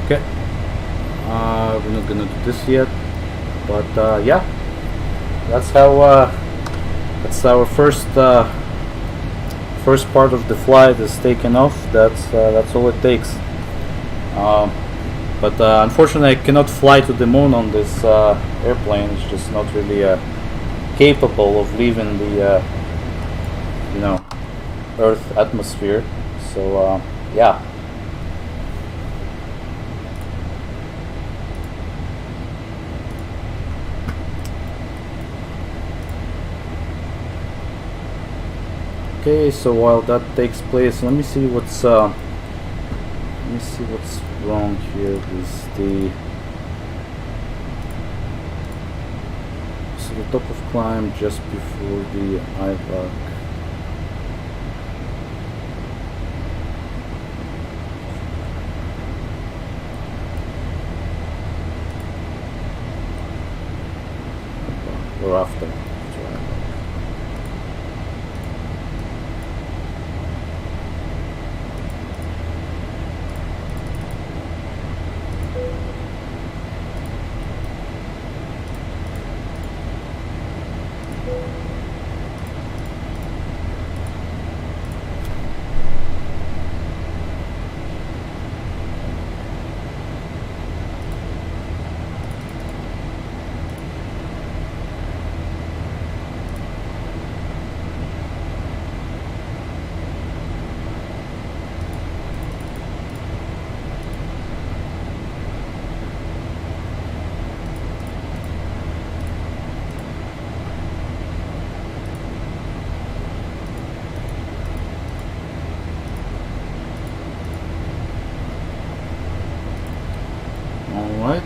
Okay. We're not gonna do this yet, but yeah, that's how. That's our first part of the flight is taken off. That's all it takes. But unfortunately, I cannot fly to the moon on this airplane. It's just not really capable of leaving the Earth atmosphere. So yeah. Okay, so while that takes place, let me see what's wrong here with the. So the top of climb just before the IVAC. Or after. Alright.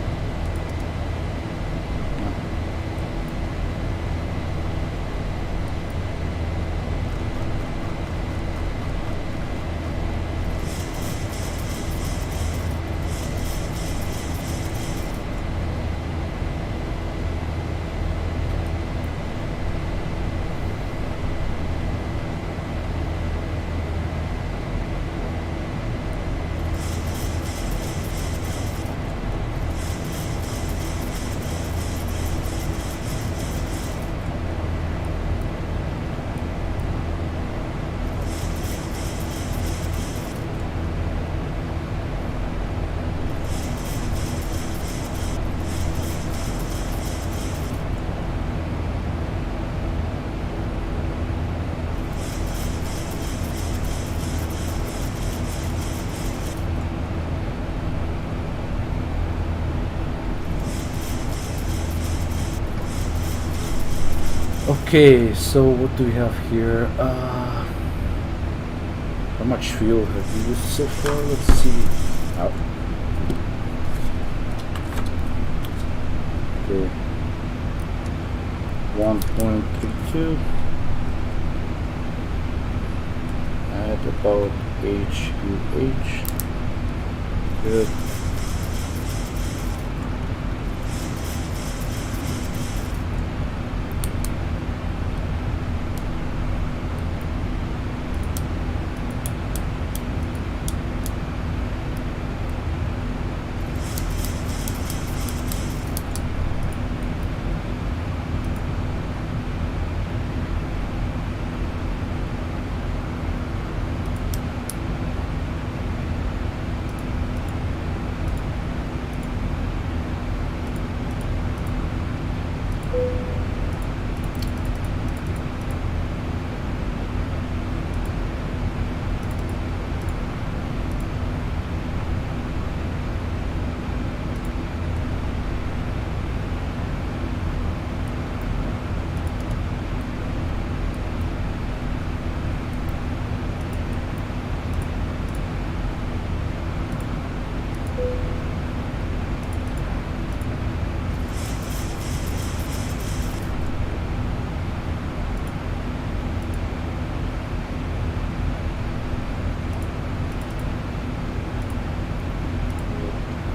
Okay, so what do we have here? How much fuel have we used so far? Let's see. Oh. Okay. 1.32 at about HUH. Good.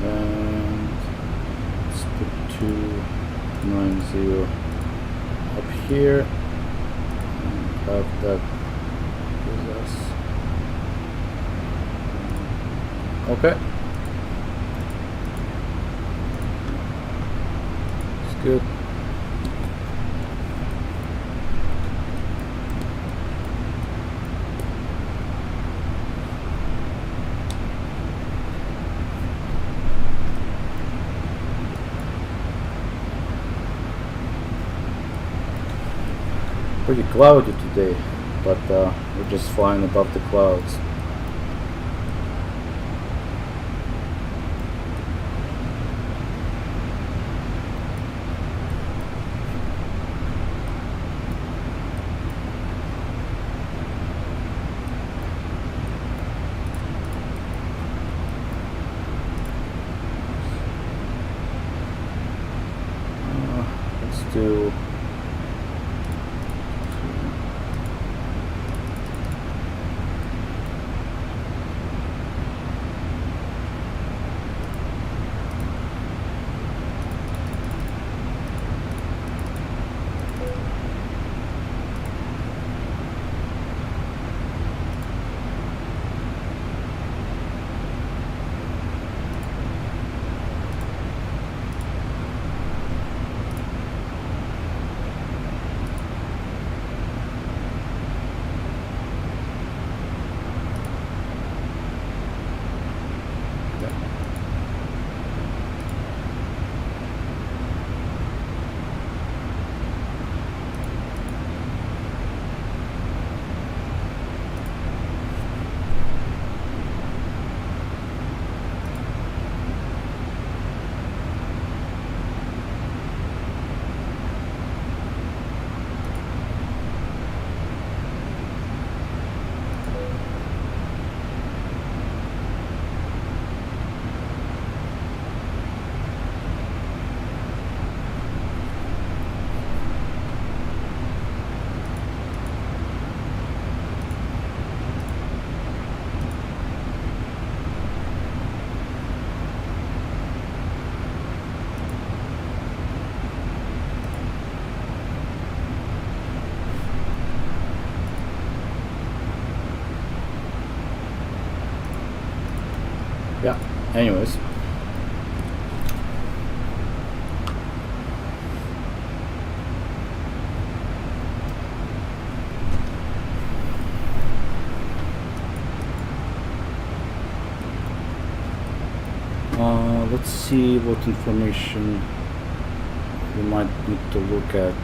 And let's put 290 up here and have that with us. Okay. good. Pretty cloudy today, but we're just flying above the clouds. Let's do yeah. Anyways. Let's see what information we might need to look at.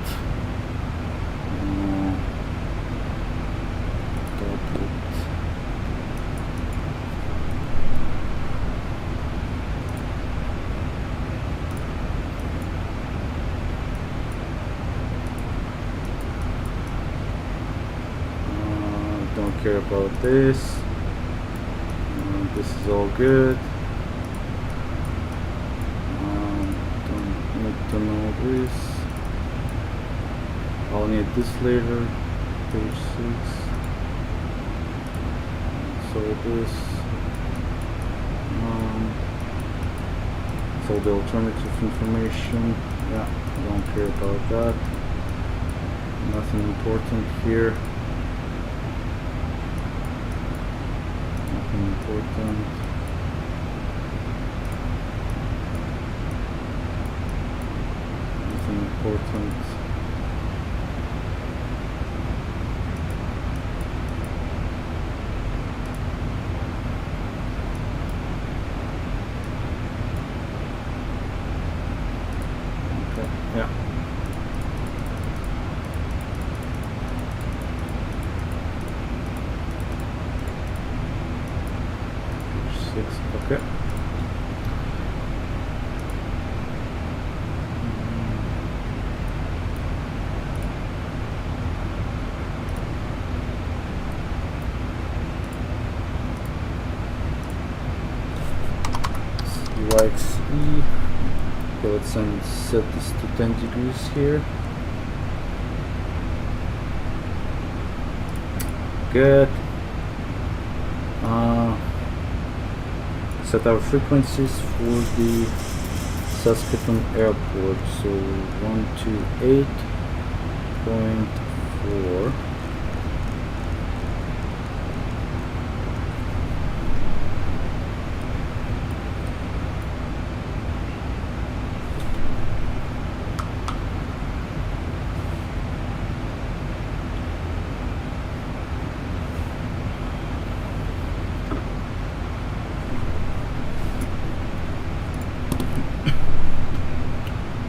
Don't care about this. This is all good. Don't need to know this. I'll need this later. Page 6. So this. So the alternative information. Yeah, don't care about that. Nothing important here. Nothing important. Nothing important. Okay, yeah. Okay. CYXE. Okay, let's set this to 10 degrees here. Good. Set our frequencies for the Saskatoon Airport. So 128.4.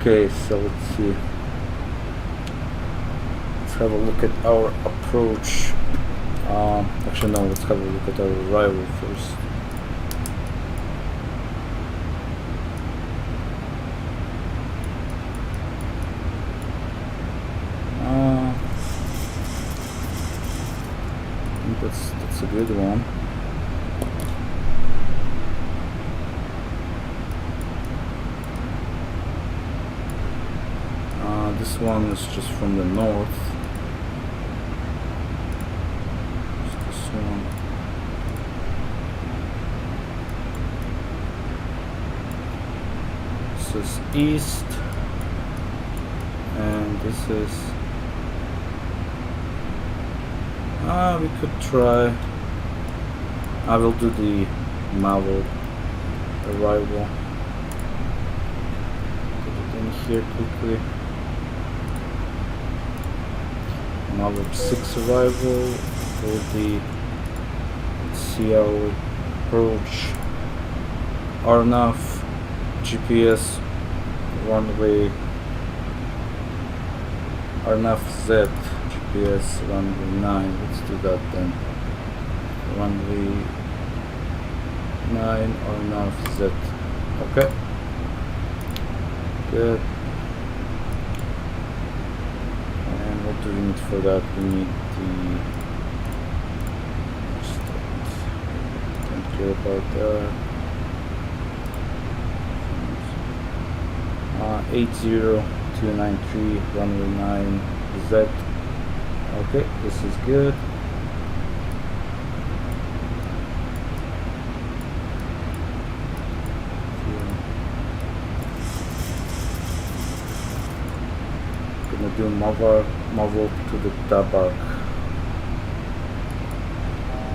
Okay, so let's see. Let's have a look at our approach. Actually, no, let's have a look at our arrival first. I think that's a good one. This one is just from the north. This one. This is east, and this is. We could try. I will do the Marvel arrival. Put it in here quickly. Marvel 6 arrival for the. Let's see our approach. Arnav GPS runway. Arnav Z. GPS runway 9, let's do that then. Runway 9 or Nav Z. Okay. Good. And what do we need for that? We need the. Don't care about that. 80293 runway 9 Z. Okay, this is good. Gonna do Marvel to the Tabark.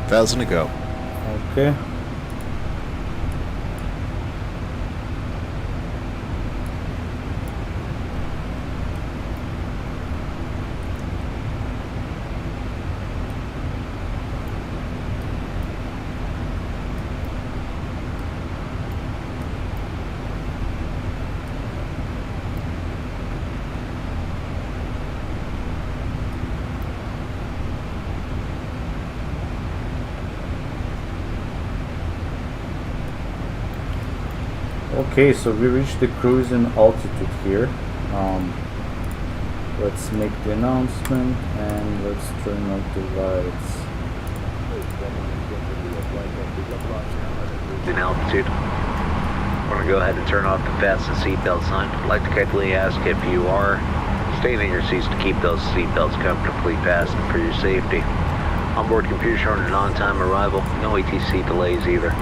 1,000 to go. Okay. Okay, so we reached the cruising altitude here. Let's make the announcement and let's turn off the lights. In altitude. We're going to go ahead and turn off the fasten seatbelt sign. I'd like to kindly ask if you are staying in your seats to keep those seatbelts comfortably fastened for your safety. Onboard computer showing an on-time arrival. No ATC delays either.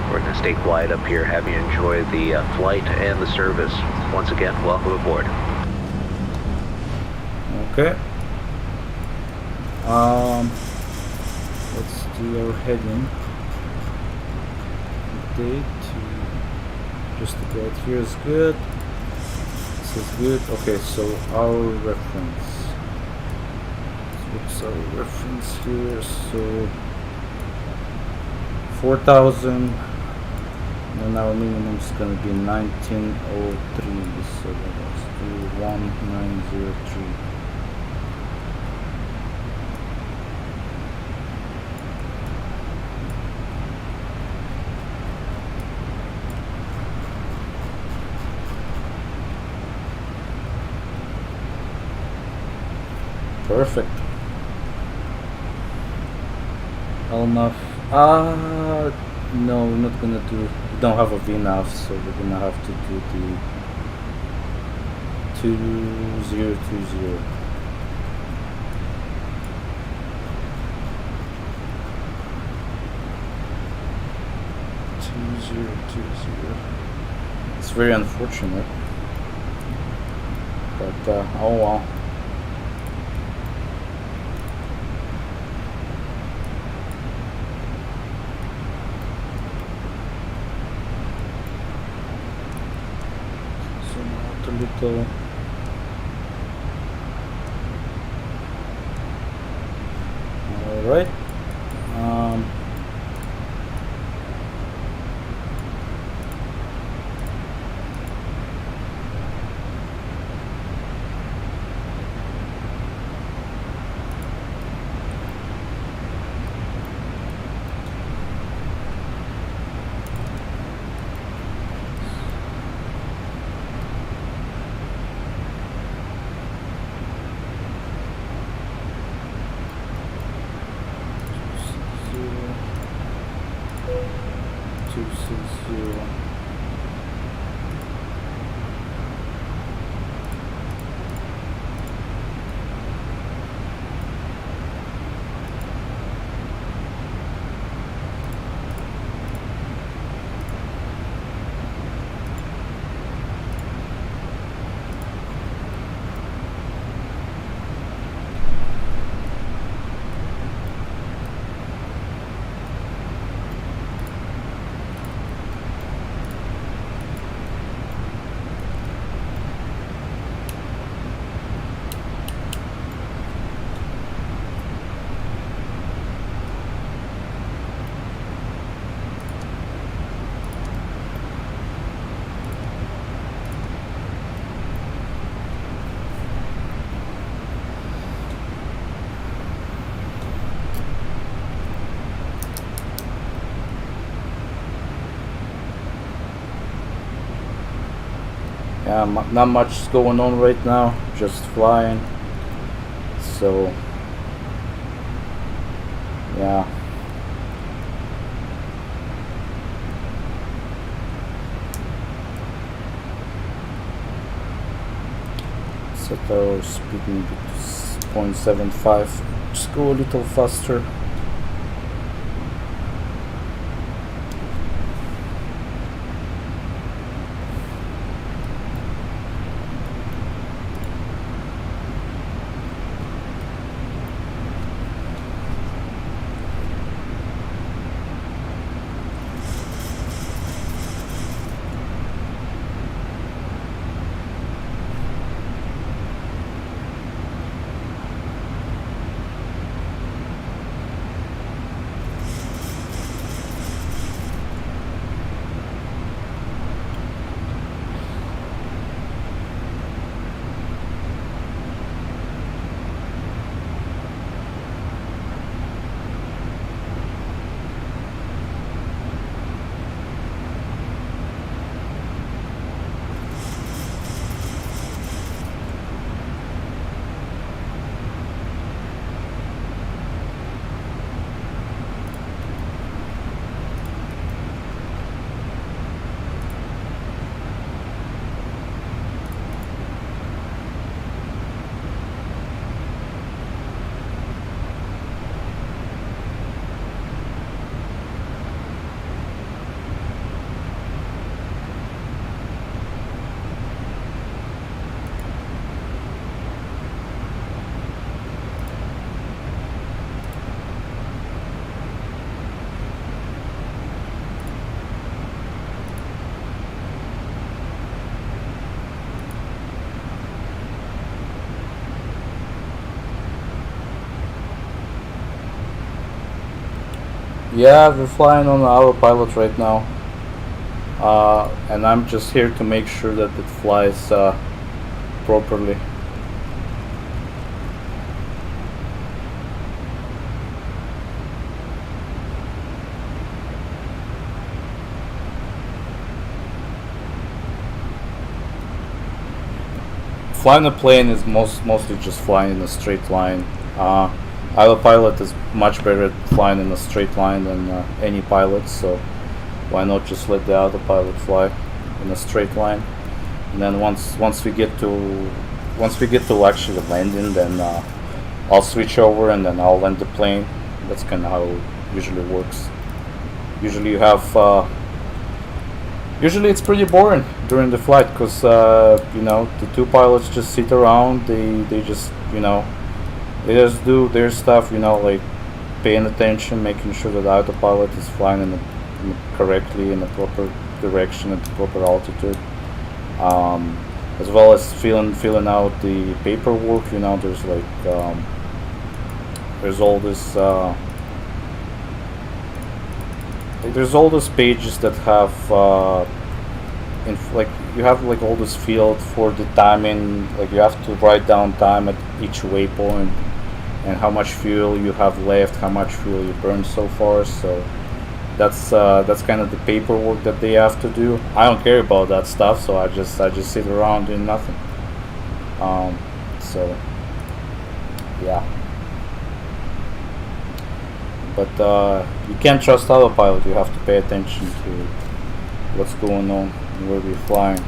We're going to stay quiet up here, have you enjoy the flight and the service. Once again, welcome aboard. Okay. Let's do our heading. Update to just about here is good. This is good. Okay, so our reference. What's our reference here? So 4,000. And our minimum is going to be 1903, so let's do 1903. Perfect. Enough. No, we're not gonna do. We don't have a VNAV, so we're gonna have to do the 2020. It's very unfortunate, but oh well. A little. All right. Yeah, not much is going on right now, just flying. So, yeah. Set our speed maybe to 0.75. Just go a little faster. Yeah, we're flying on autopilot right now, and I'm just here to make sure that it flies properly. Flying a plane is mostly just flying in a straight line. Autopilot is much better at flying in a straight line than any pilot, so why not just let the autopilot fly in a straight line? And then once we get to actually landing, then I'll switch over and then I'll land the plane. That's kind of how it usually works. Usually you have usually it's pretty boring during the flight because the two pilots just sit around. They just they just do their stuff, like paying attention, making sure that the autopilot is flying correctly in the proper direction at the proper altitude, as well as filling out the paperwork. There's there's all this there's all these pages that have you have all this field for the timing. You have to write down time at each waypoint and how much fuel you have left, how much fuel you burned so far. So that's kind of the paperwork that they have to do. I don't care about that stuff, so I just sit around doing nothing. So yeah, but you can't trust autopilot. You have to pay attention to what's going on and where we're flying.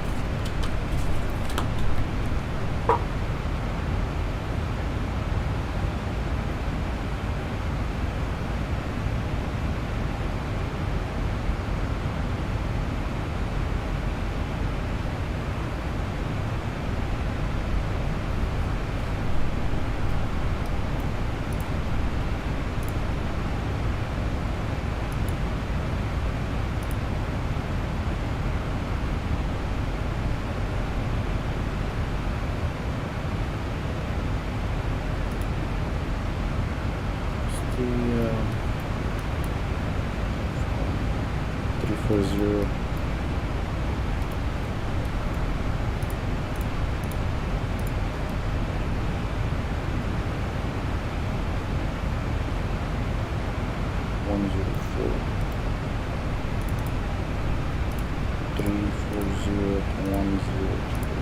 The 340. Three 4 0 1 0.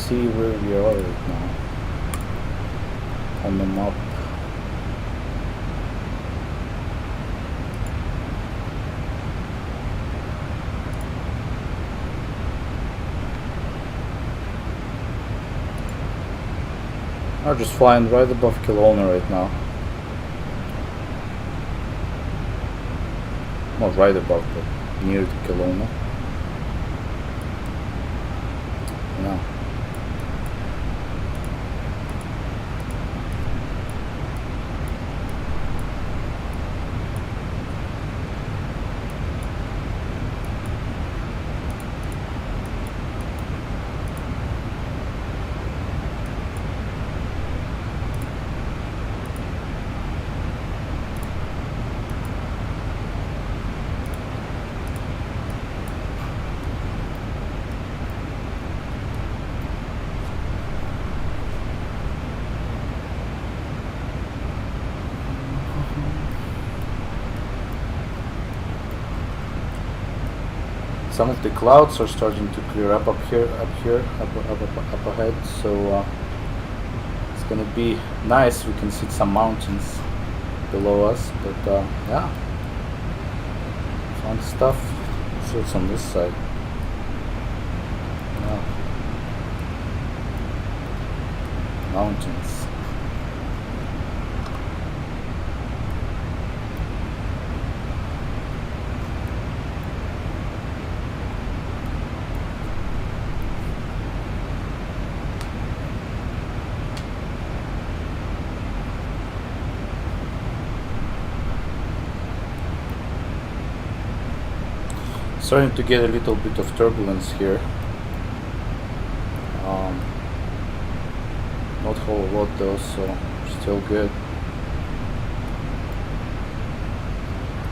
see where we are right now on the map. I'm just flying right above Kelowna right now. Not right above, but near to Kelowna. Yeah. Some of the clouds are starting to clear up here, up ahead. So it's gonna be nice. We can see some mountains below us, but yeah, fun stuff. So it's on this side. Yeah. Mountains. Starting to get a little bit of turbulence here. Not a whole lot though, so still good.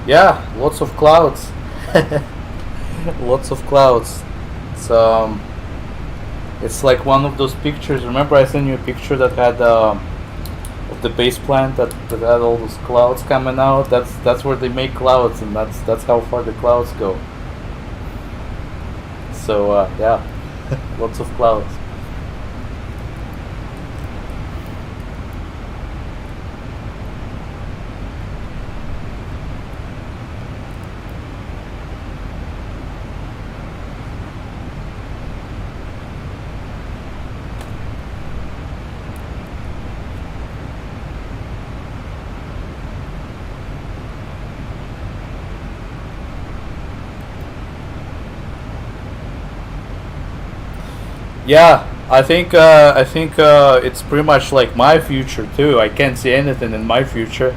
Yeah, lots of clouds. Lots of clouds. It's like one of those pictures. Remember I sent you a picture that had of the base plant that had all those clouds coming out? That's where they make clouds, and that's how far the clouds go. So yeah, lots of clouds. Yeah, I think it's pretty much like my future too. I can't see anything in my future.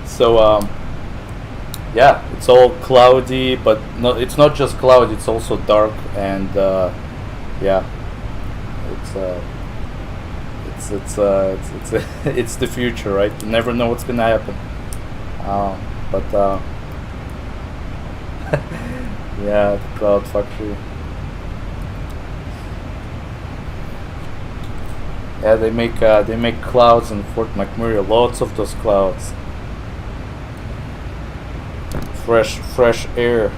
So yeah, it's all cloudy, but no, it's not just cloudy. It's also dark, and yeah, it's the future, right? You never know what's gonna happen. But yeah, the cloud factory. Yeah, they make clouds in Fort McMurray. Lots of those clouds. Fresh air.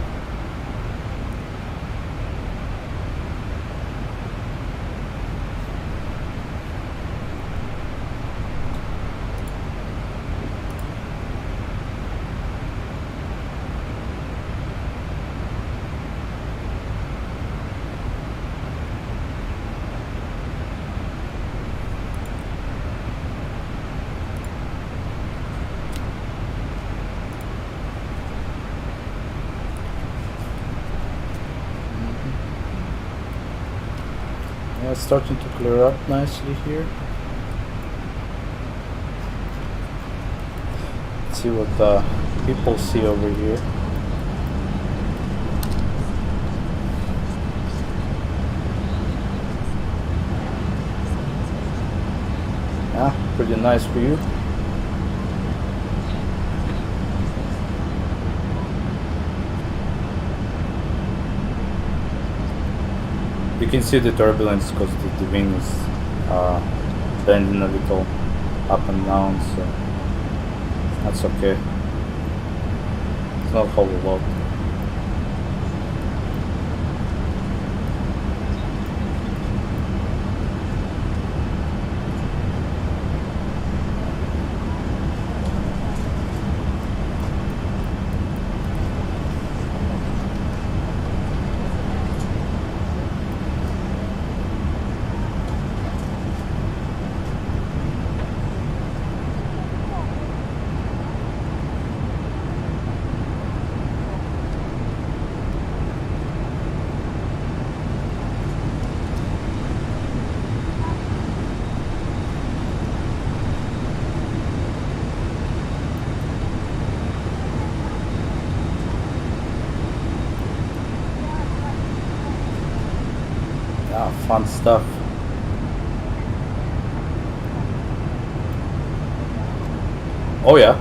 Yeah, it's starting to clear up nicely here. Let's see what people see over here. Yeah, pretty nice view. You can see the turbulence because the wing is bending a little up and down, so that's okay. It's not a whole lot. fun stuff. Oh yeah,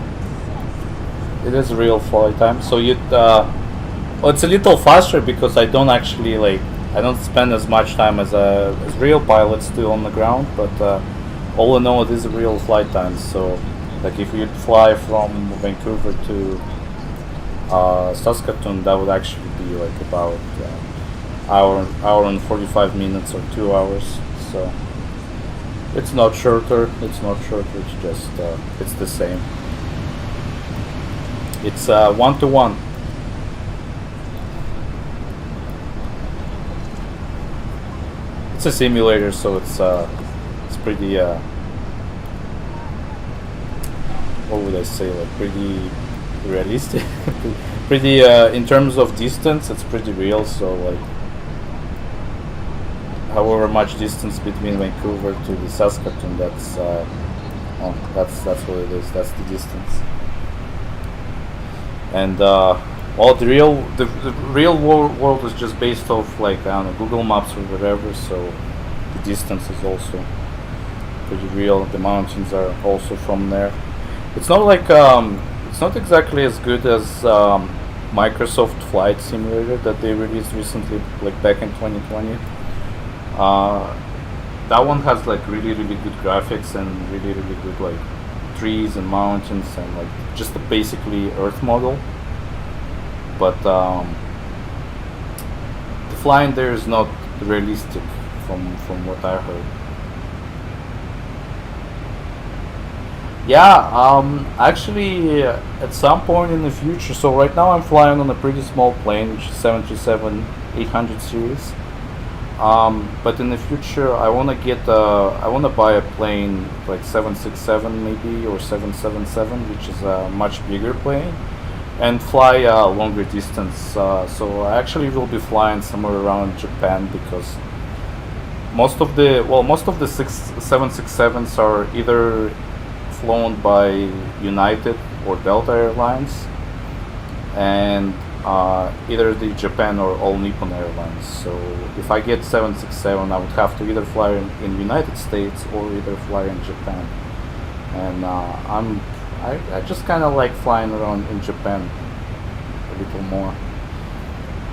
it is real flight time. So well, it's a little faster because I don't actually I don't spend as much time as real pilots do on the ground. But all in all, it is a real flight time. So like if you'd fly from Vancouver to Saskatoon, that would actually be like about hour and 45 minutes or 2 hours. So it's not shorter. It's just it's the same. It's 1-to-1. It's a simulator, so it's pretty what would I say, like pretty realistic. Pretty in terms of distance, it's pretty real. So like however much distance between Vancouver to the Saskatoon, that's what it is. That's the distance. And well, the real world is just based off like I don't know, Google Maps or whatever. So the distance is also pretty real. The mountains are also from there. It's not like it's not exactly as good as Microsoft Flight Simulator that they released recently, like back in 2020. That one has like really good graphics and really good like trees and mountains and like just a basically Earth model. But the flying there is not realistic from what I heard. Yeah, actually at some point in the future, so right now I'm flying on a pretty small plane, which is 737-800 series. But in the future I wanna buy a plane like 767 maybe or 777, which is a much bigger plane, and fly a longer distance. So I actually will be flying somewhere around Japan because most of the 767s are either flown by United or Delta Airlines, and either the Japan or All Nippon Airlines. So if I get 767, I would have to either fly in United States or either fly in Japan. And I just kind of like flying around in Japan a little more.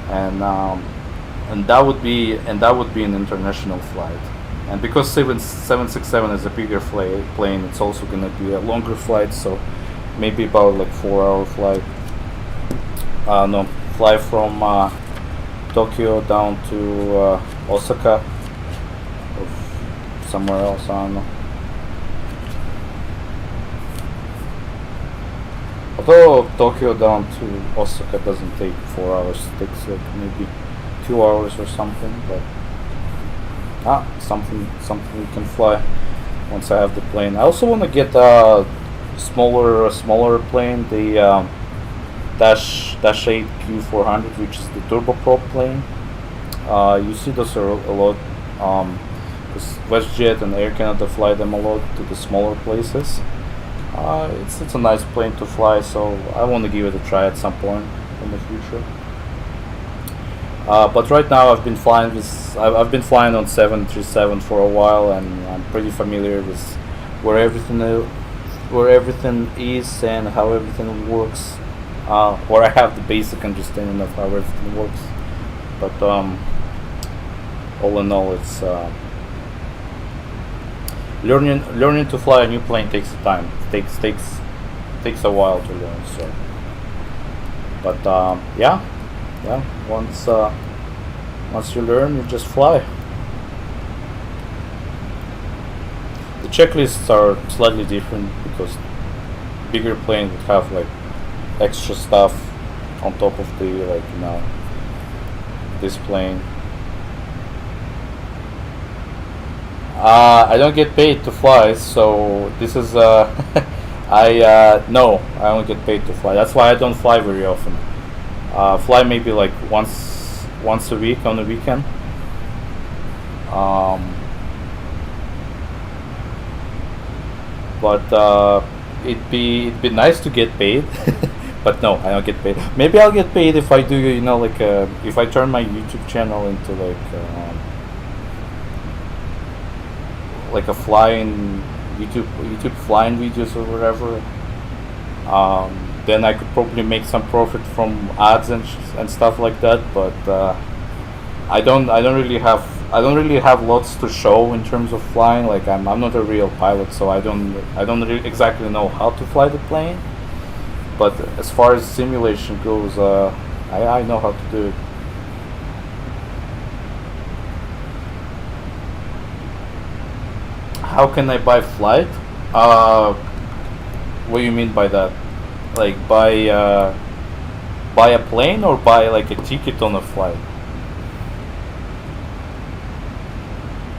And that would be an international flight. And because 767 is a bigger plane, it's also gonna be a longer flight. So maybe about like 4-hour flight. No, fly from Tokyo down to Osaka or somewhere else, I don't know. Although Tokyo down to Osaka doesn't take 4 hours, it takes like maybe 2 hours or something, but something we can fly once I have the plane. I also want to get a smaller plane, the Dash 8 Q400, which is the turboprop plane. You see those are a lot, because WestJet and Air Canada fly them a lot to the smaller places. It's a nice plane to fly, so I want to give it a try at some point in the future. But right now I've been flying on 737 for a while, and I'm pretty familiar with where everything is and how everything works. Or I have the basic understanding of how everything works. But all in all, it's learning to fly a new plane takes time. Takes a while to learn. So, but yeah. Once you learn, you just fly. The checklists are slightly different because bigger plane would have like extra stuff on top of the this plane. I don't get paid to fly, so this is no, I don't get paid to fly. That's why I don't fly very often. Fly maybe like once a week on the weekend. But it'd be nice to get paid. But no, I don't get paid. Maybe I'll get paid if I do, if I turn my YouTube channel into like like a flying YouTube flying videos or whatever, then I could probably make some profit from ads and stuff like that. But I don't really have lots to show in terms of flying. Like I'm not a real pilot, so I don't really exactly know how to fly the plane. But as far as simulation goes, I know how to do it. How can I buy flight? What do you mean by that? Like buy a plane or buy like a ticket on a flight?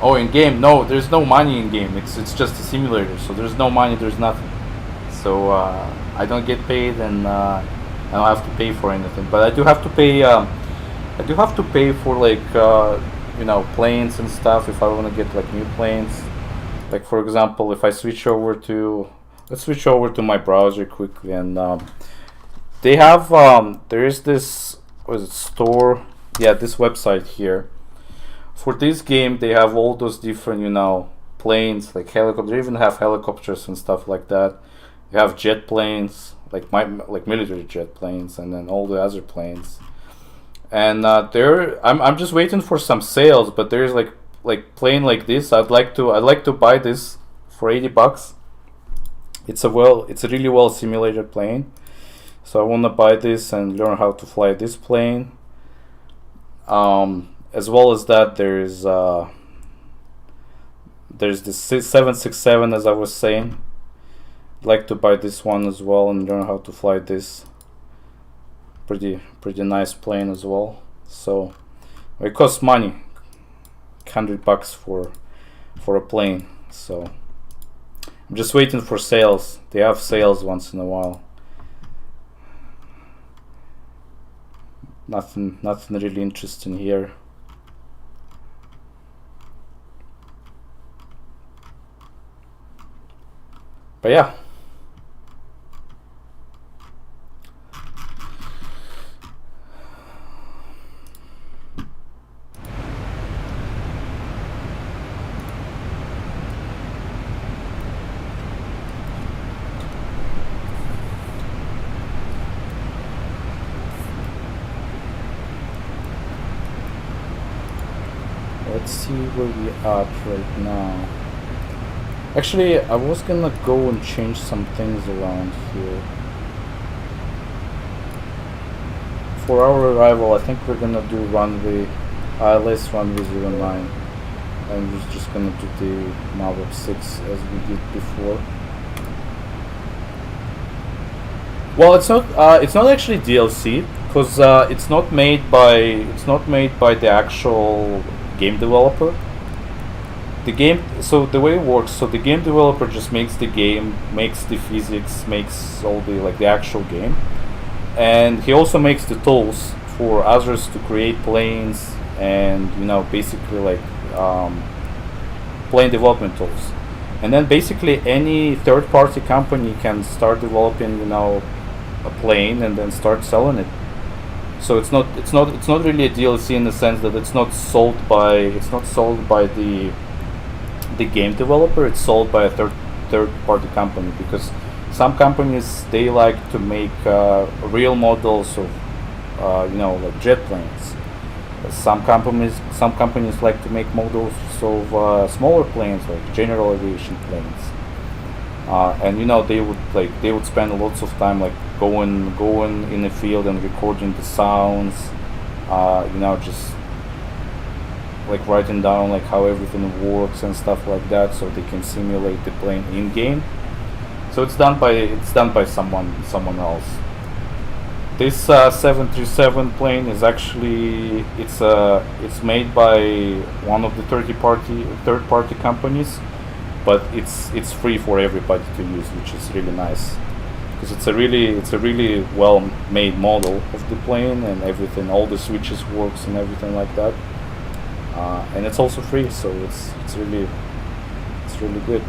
Oh, in game? No, there's no money in game. It's just a simulator, so there's no money. There's nothing. So I don't get paid, and I don't have to pay for anything. But I do have to pay. I do have to pay for like planes and stuff if I want to get like new planes. Like for example, if I switch over to, let's switch over to my browser quickly, and they have there is this, what is it, store? Yeah, this website here. For this game, they have all those different planes, like helicopters. They even have helicopters and stuff like that. You have jet planes, like military jet planes, and then all the other planes. And I'm just waiting for some sales, but there's like plane like this. I'd like to buy this for $80. It's a really well simulated plane, so I want to buy this and learn how to fly this plane. As well as that, there's this 767, as I was saying. I'd like to buy this one as well and learn how to fly this. Pretty nice plane as well. So it costs money. $100 for a plane. So I'm just waiting for sales. They have sales once in a while. Nothing really interesting here. But yeah. Let's see where we are right now. Actually, I was gonna go and change some things around here. For our arrival, I think we're gonna do runway ILS runway 09. And we're just gonna do the Maverick 6 as we did before. Well, it's not actually DLC, because it's not made by the actual game developer. So the way it works, so the game developer just makes the game, makes the physics, makes all the actual game, and he also makes the tools for others to create planes and basically plane development tools. And then basically any third-party company can start developing a plane and then start selling it. So it's not really a DLC in the sense that it's not sold by the game developer. It's sold by a third-party company, because some companies, they like to make real models of like jet planes. Some companies like to make models of smaller planes, like general aviation planes. And they would spend lots of time going in the field and recording the sounds, just writing down how everything works and stuff like that, so they can simulate the plane in game. So it's done by someone else. This 737 plane is actually it's made by one of the third-party companies, but it's free for everybody to use, which is really nice, because it's a really well-made model of the plane and everything. All the switches works and everything like that, and it's also free, so it's really good.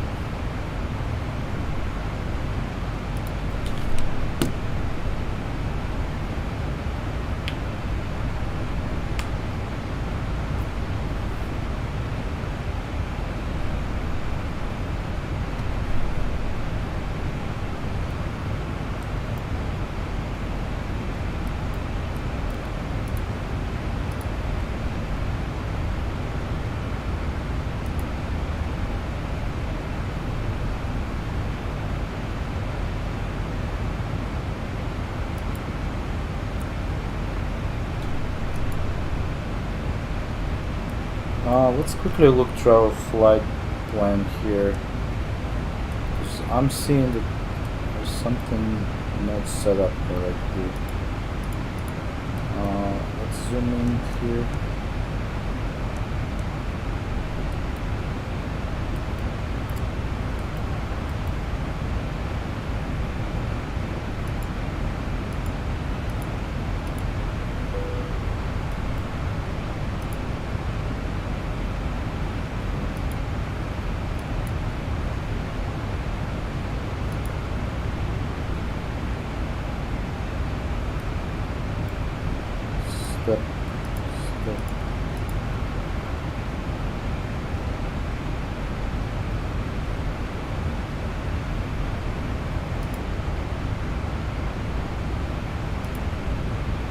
Let's quickly look through our flight plan here. 'Cause I'm seeing that there's something not set up correctly. Let's zoom in here. Step.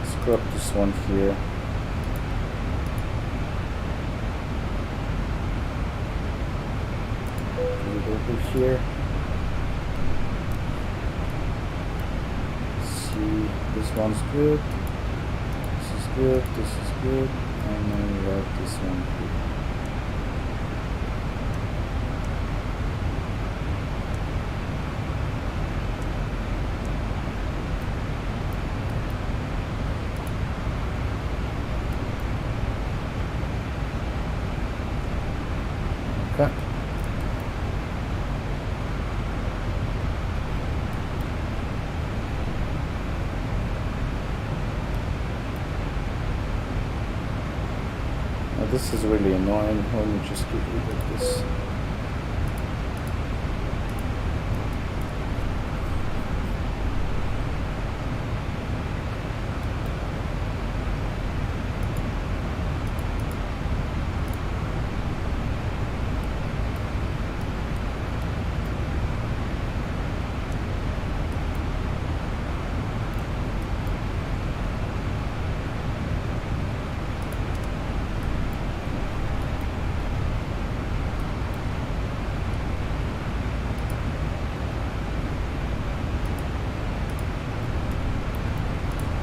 Scrub this one here. Put it over here. See, this one's good. This is good. This is good. And then we have this one here. Okay. Now this is really annoying. Let me just get rid of this.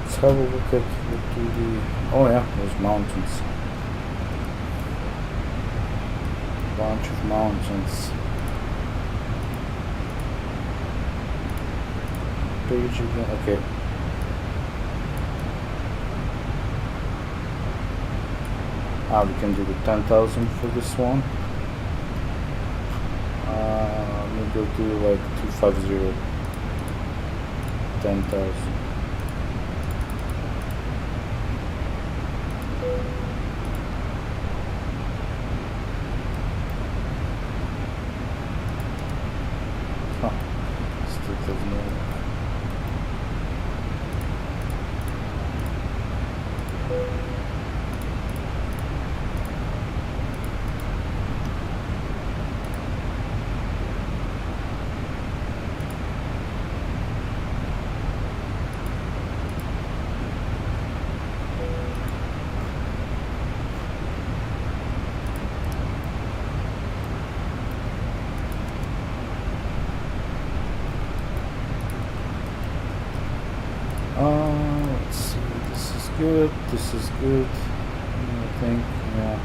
Let's have a look at what do the... Oh yeah, there's mountains. Bunch of mountains. Page again. Okay. We can do the 10,000 for this one. Maybe we'll do like 250. 10,000. Huh. Still doesn't work. Let's see, this is good, this is good, I think, yeah.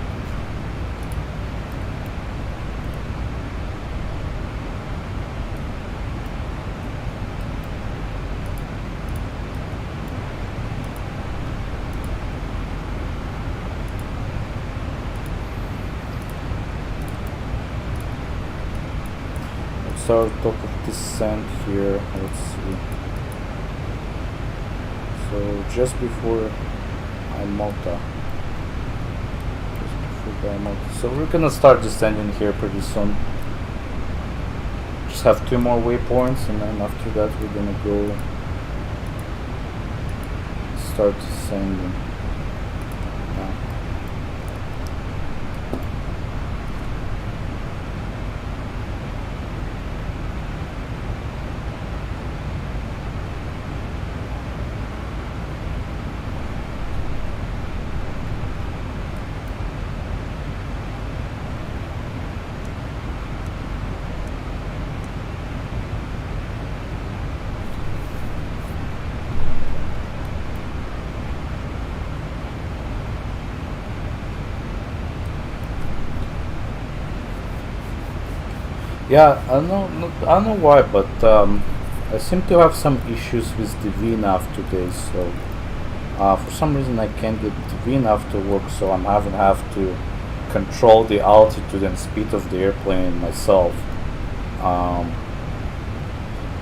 Let's start top of descent here, let's see. So just before Imota. So we're gonna start descending here pretty soon. Just have 2 more waypoints and then after that we're gonna go start descending. Yeah. Yeah, I don't know why, but I seem to have some issues with the VNAV today. So for some reason I can't get the VNAV to work. So I'm have to control the altitude and speed of the airplane myself,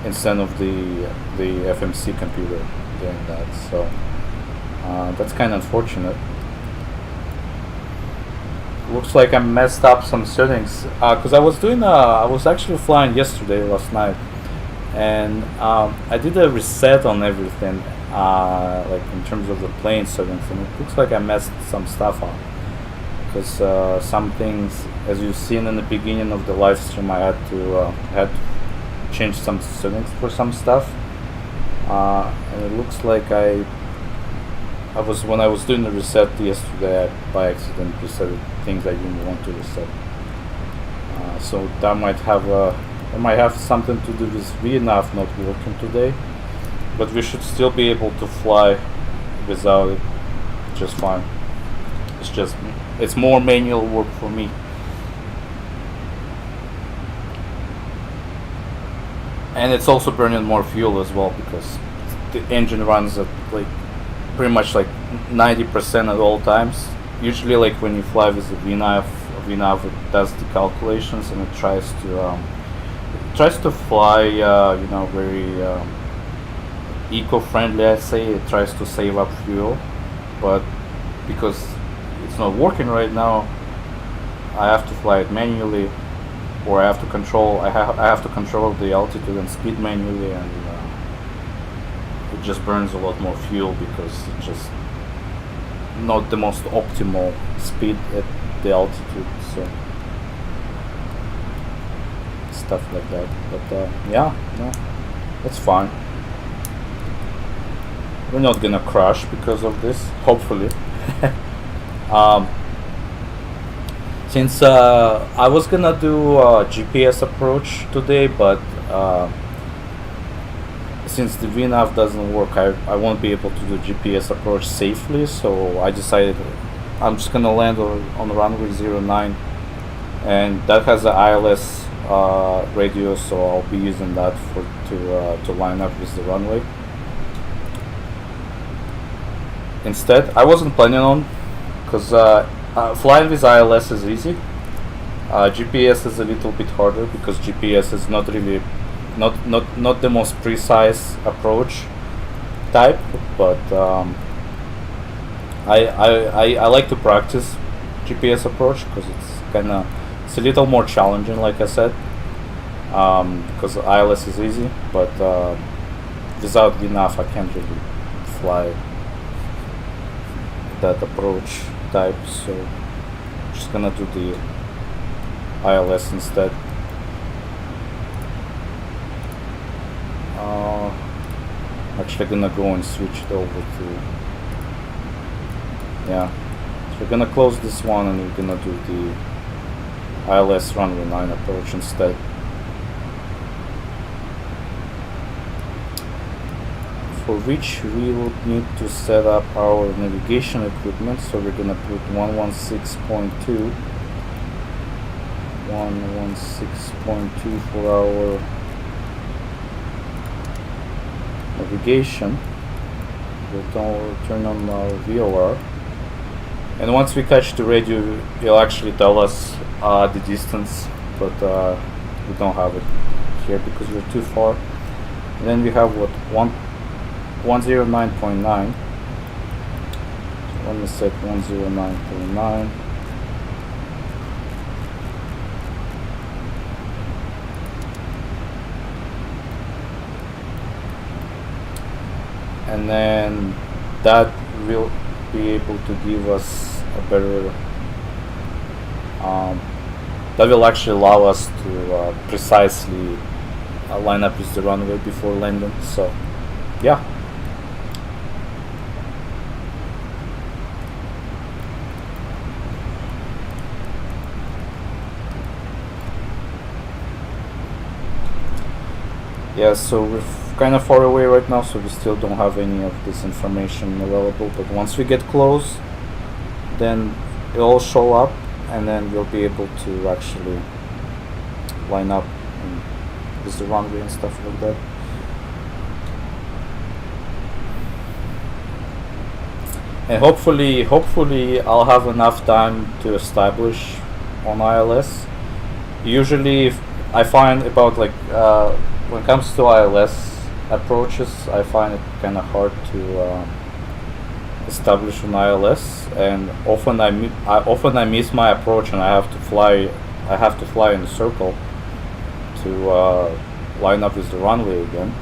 instead of the FMC computer doing that. So that's kind of unfortunate. Looks like I messed up some settings because I was actually flying yesterday, last night, and I did a reset on everything, like in terms of the plane settings, and it looks like I messed some stuff up because some things, as you've seen in the beginning of the live stream, I had to change some settings for some stuff, and it looks like when I was doing the reset yesterday, I by accident reset things I didn't want to reset. So that might have something to do with VNAV not working today, but we should still be able to fly without it just fine. It's more manual work for me. And it's also burning more fuel as well because the engine runs at like pretty much like 90% at all times. Usually, like when you fly with the VNAV it does the calculations and it tries to fly, very eco-friendly. I say it tries to save up fuel, but because it's not working right now, I have to fly it manually, or I have to control the altitude and speed manually, and it just burns a lot more fuel because it's just not the most optimal speed at the altitude, so stuff like that. But yeah, no, that's fine. We're not gonna crash because of this, hopefully. Since I was gonna do a GPS approach today, but since the VNAV doesn't work, I won't be able to do GPS approach safely, so I decided I'm just gonna land on runway 09, and that has an ILS radio, so I'll be using that to line up with the runway. Instead, I wasn't planning on, because flying with ILS is easy. GPS is a little bit harder because GPS is not really not the most precise approach type, but I like to practice GPS approach because it's a little more challenging, like I said, because ILS is easy, but without VNAV I can't really fly that approach type, so I'm just gonna do the ILS instead. Actually gonna go and switch it over to, yeah, so we're gonna close this one and we're gonna do the ILS runway 9 approach instead. For which we would need to set up our navigation equipment, so we're gonna put 116.2 for our navigation. We'll turn on our VOR, and once we catch the radio, it'll actually tell us the distance, but we don't have it here because we're too far. And then we have 109.9. So let me set 109.9. And then that will be able to give us a better, that will actually allow us to precisely line up with the runway before landing. So yeah. Yeah, so we're kind of far away right now, so we still don't have any of this information available, but once we get close, then it'll show up, and then we'll be able to actually line up and with the runway and stuff like that. And hopefully I'll have enough time to establish on ILS. Usually I find about like when it comes to ILS approaches, I find it kind of hard to establish on ILS, and often I miss my approach and I have to fly in a circle to line up with the runway again.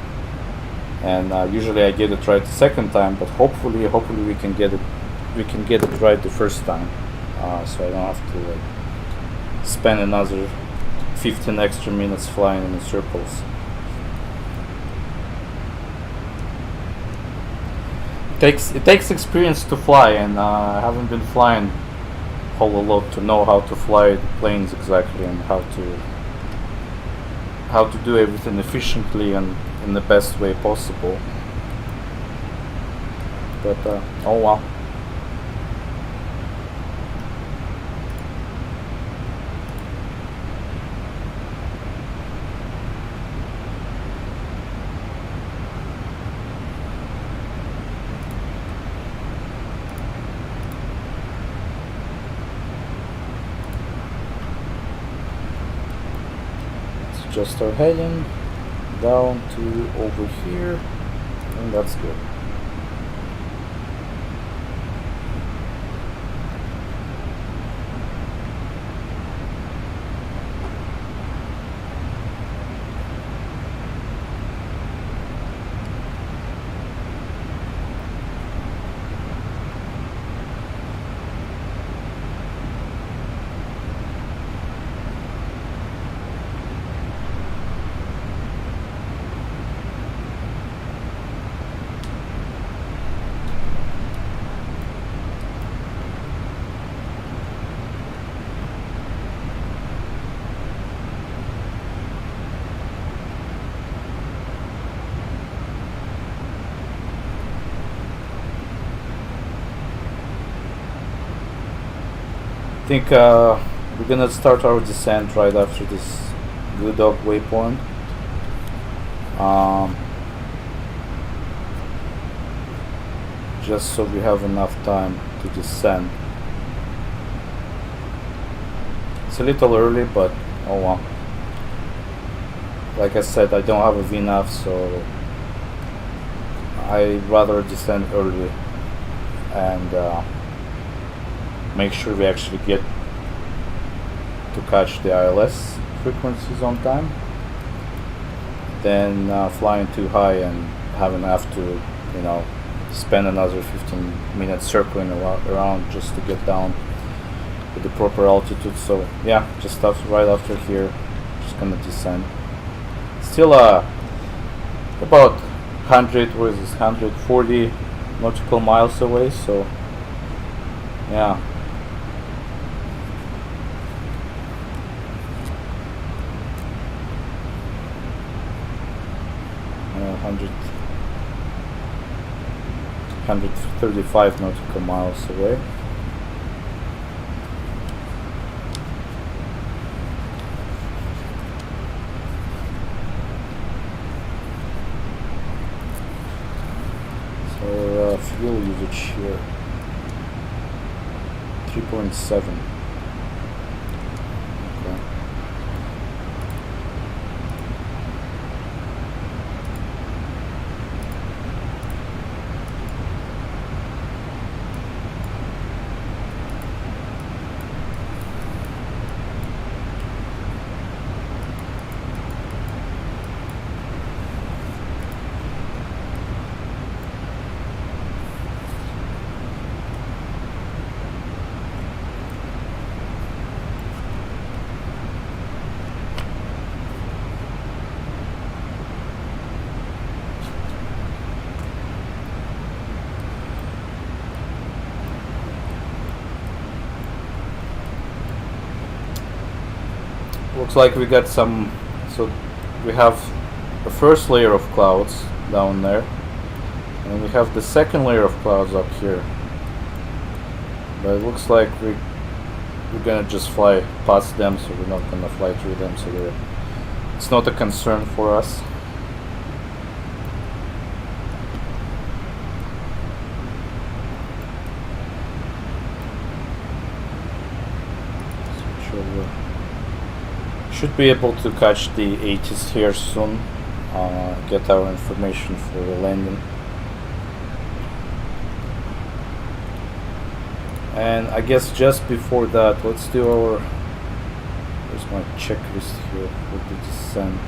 And usually I get it right the second time, but hopefully we can get it right the first time, so I don't have to like spend another 15 extra minutes flying in circles. It takes experience to fly, and I haven't been flying a whole lot to know how to fly the planes exactly and how to do everything efficiently and in the best way possible. But oh well. Let's just start heading down to over here, and that's good. I think we're gonna start our descent right after this Blue Dog waypoint. Just so we have enough time to descend. It's a little early, but oh well. Like I said, I don't have a VNAV, so I'd rather descend early and make sure we actually get to catch the ILS frequencies on time, then flying too high and have to, you know, spend another 15 minutes circling around just to get down with the proper altitude. So yeah, just right after here, just gonna descend. Still about 140 nautical miles away, so yeah. 135 nautical miles away. So fuel usage here 3.7. Looks like we got some, so we have the first layer of clouds down there, and we have the second layer of clouds up here. But it looks like we're gonna just fly past them, so we're not gonna fly through them, so we're it's not a concern for us. Should be able to catch the 80s here soon. Get our information for the landing. And I guess just before that, let's do our... Where's my checklist here for the descent?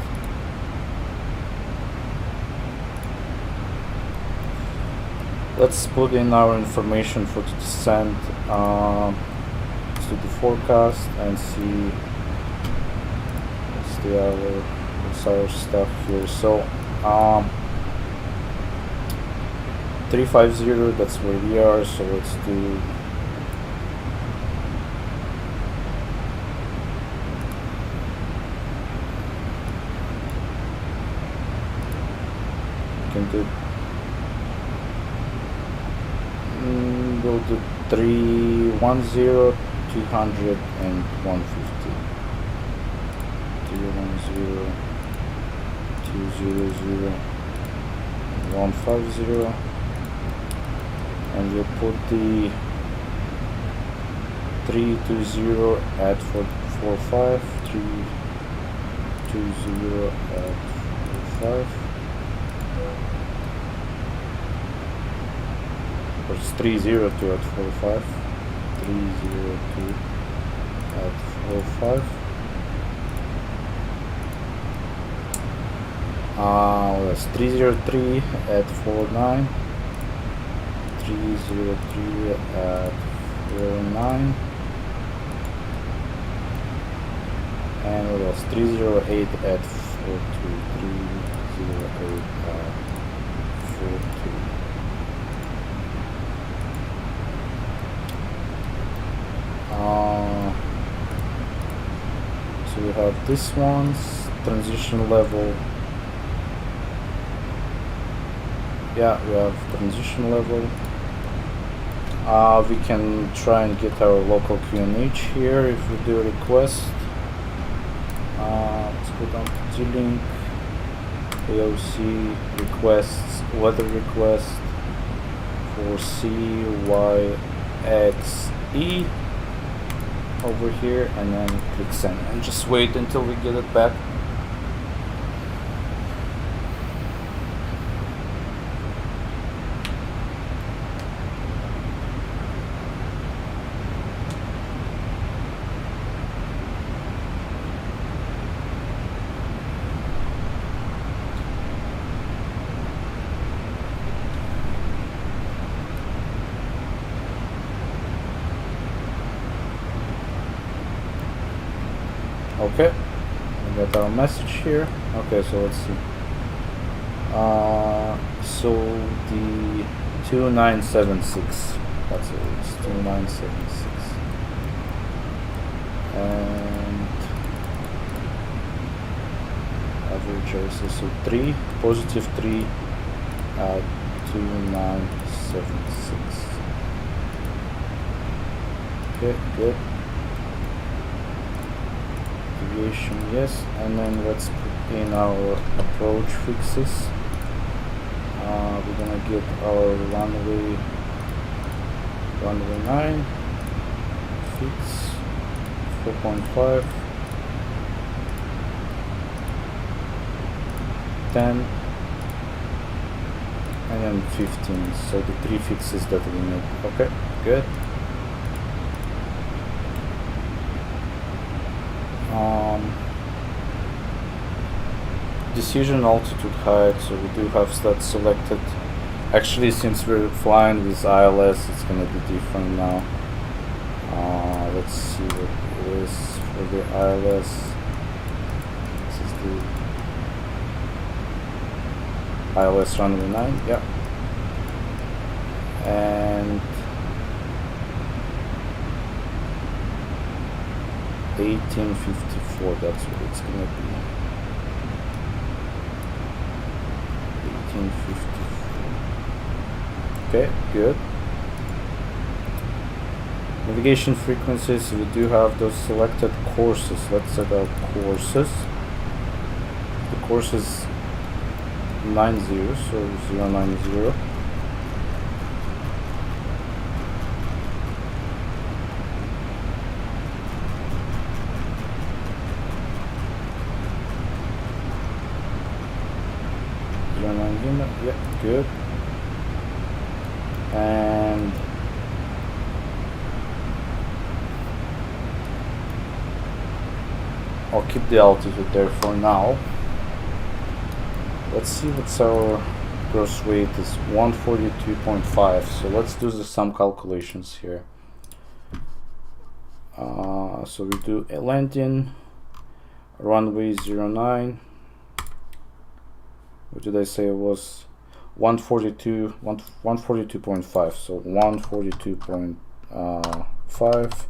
Let's put in our information for the descent. Let's do the forecast and see what's our stuff here. So 350, that's where we are, so let's do we'll do 310, 200 and 150. 310, 200, 150, and we'll put the 320 at 445, 320 at 45. It's 302 at 45, 302 at 45. That's 303 at 49, 303 at 49, and what else? 308 at 42, 308 at 42. So we have this one's transition level. Yeah, we have transition level. We can try and get our local QNH here if we do a request. Let's go down to G-Link, AOC requests, weather request for CYXE over here, and then click send and just wait until we get it back. Okay, we got our message here. Okay, so let's see. So the 2976, that's it, it's 2976. And average also, so 3, positive 3 at 2976. Okay, good. Yes, and then let's put in our approach fixes. We're gonna get our runway 9 fix 4.5, 10, and then 15. So the 3 fixes that we need. Okay, good. Decision altitude height, so we do have that selected. Actually, since we're flying with ILS, it's gonna be different now. Let's see what it is for the ILS. This is the ILS runway 9, yeah. And 1854, that's what it's gonna be. 1854. Okay, good. Navigation frequencies, we do have those selected courses. Let's set our courses. course is 90, so 090. Yeah, good. And I'll keep the altitude there for now. Let's see what's our gross weight is 142.5. So let's do some calculations here. So we do a landing, runway 09. What did I say it was? 142.5. So 142.5.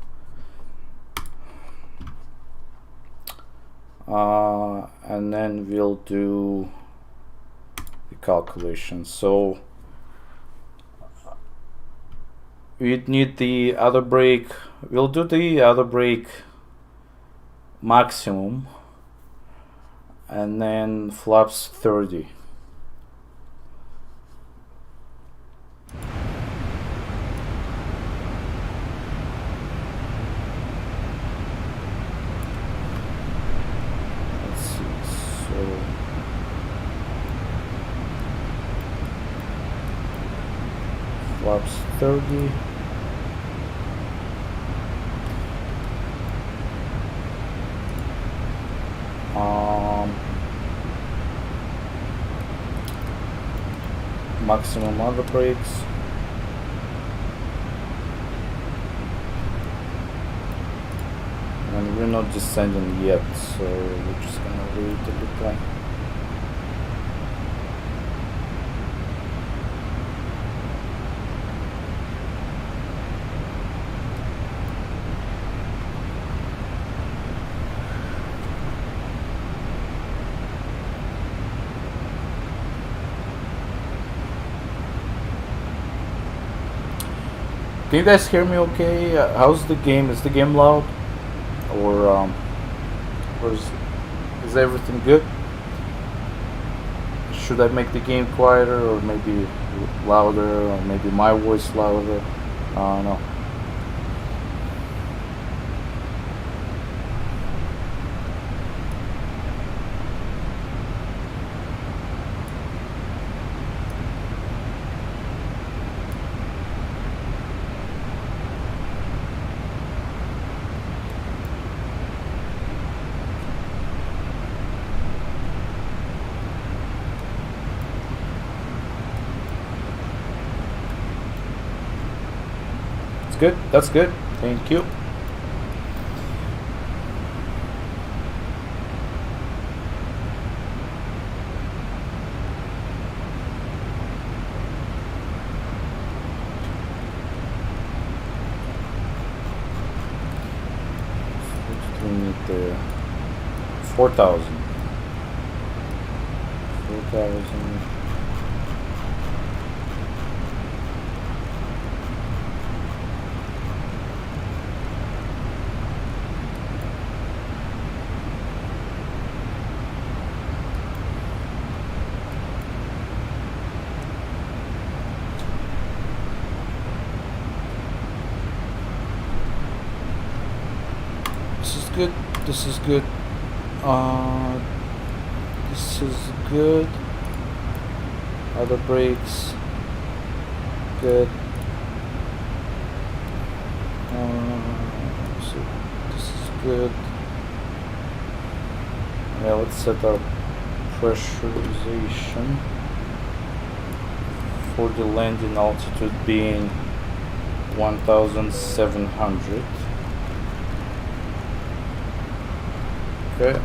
And then we'll do the calculation. So we'd need the other brake. We'll do the other brake maximum, and then flaps 30. Let's see, so flaps 30. Maximum other brakes. And we're not descending yet, so we're just gonna wait a little. Can you guys hear me okay? How's the game? Is the game loud? Or is everything good? Should I make the game quieter, or maybe louder, or maybe my voice louder? No. Good, that's good. Thank you. We need the 4,000. 4,000. Good. This is good. This is good. Other brakes. Good. So this is good. Yeah, let's set our pressurization for the landing altitude being 1,700. Okay.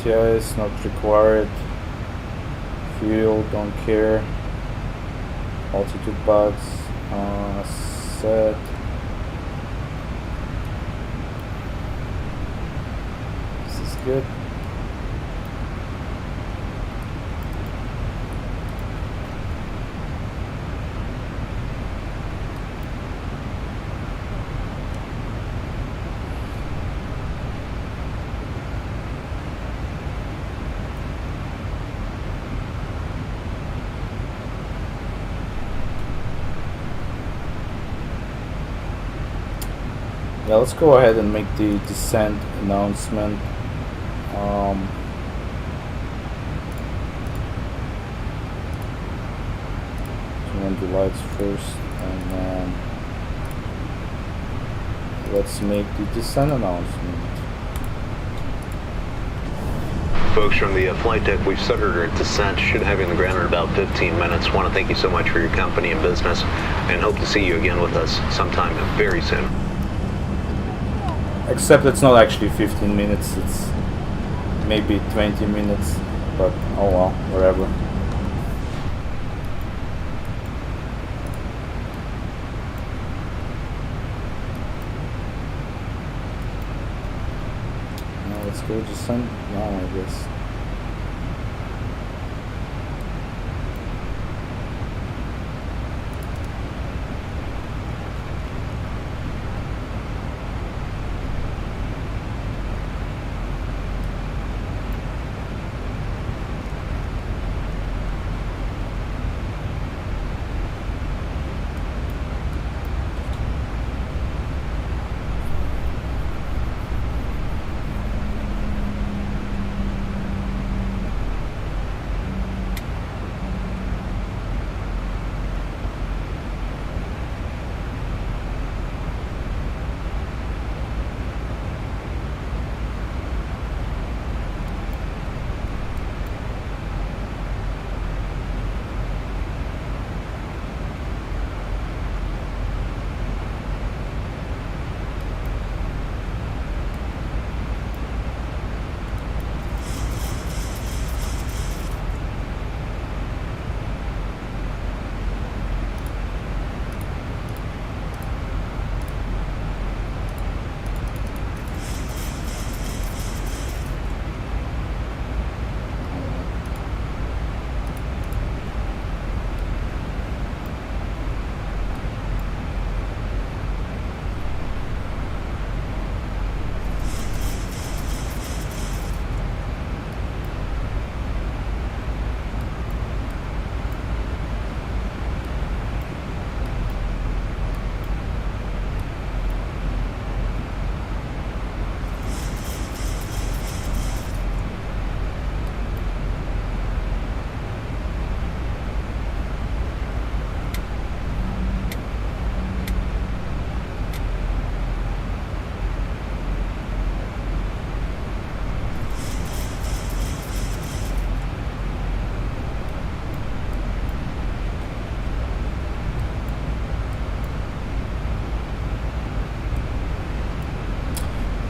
ETI is not required. Fuel, don't care. Altitude bugs, set. This is good. Yeah, let's go ahead and make the descent announcement. Turn on the lights first, and then let's make the descent announcement. Folks from the flight deck, we've started our descent. Should have you on the ground in about 15 minutes. Want to thank you so much for your company and business, and hope to see you again with us sometime very soon. Except it's not actually 15 minutes, it's maybe 20 minutes, but oh well, whatever. Now let's go descend now, I guess.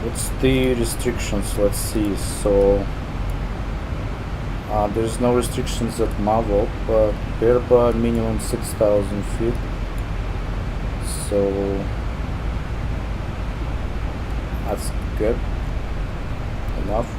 What's the restrictions? Let's see. So there's no restrictions at Mavop, but Berba minimum 6,000 feet. So that's good enough.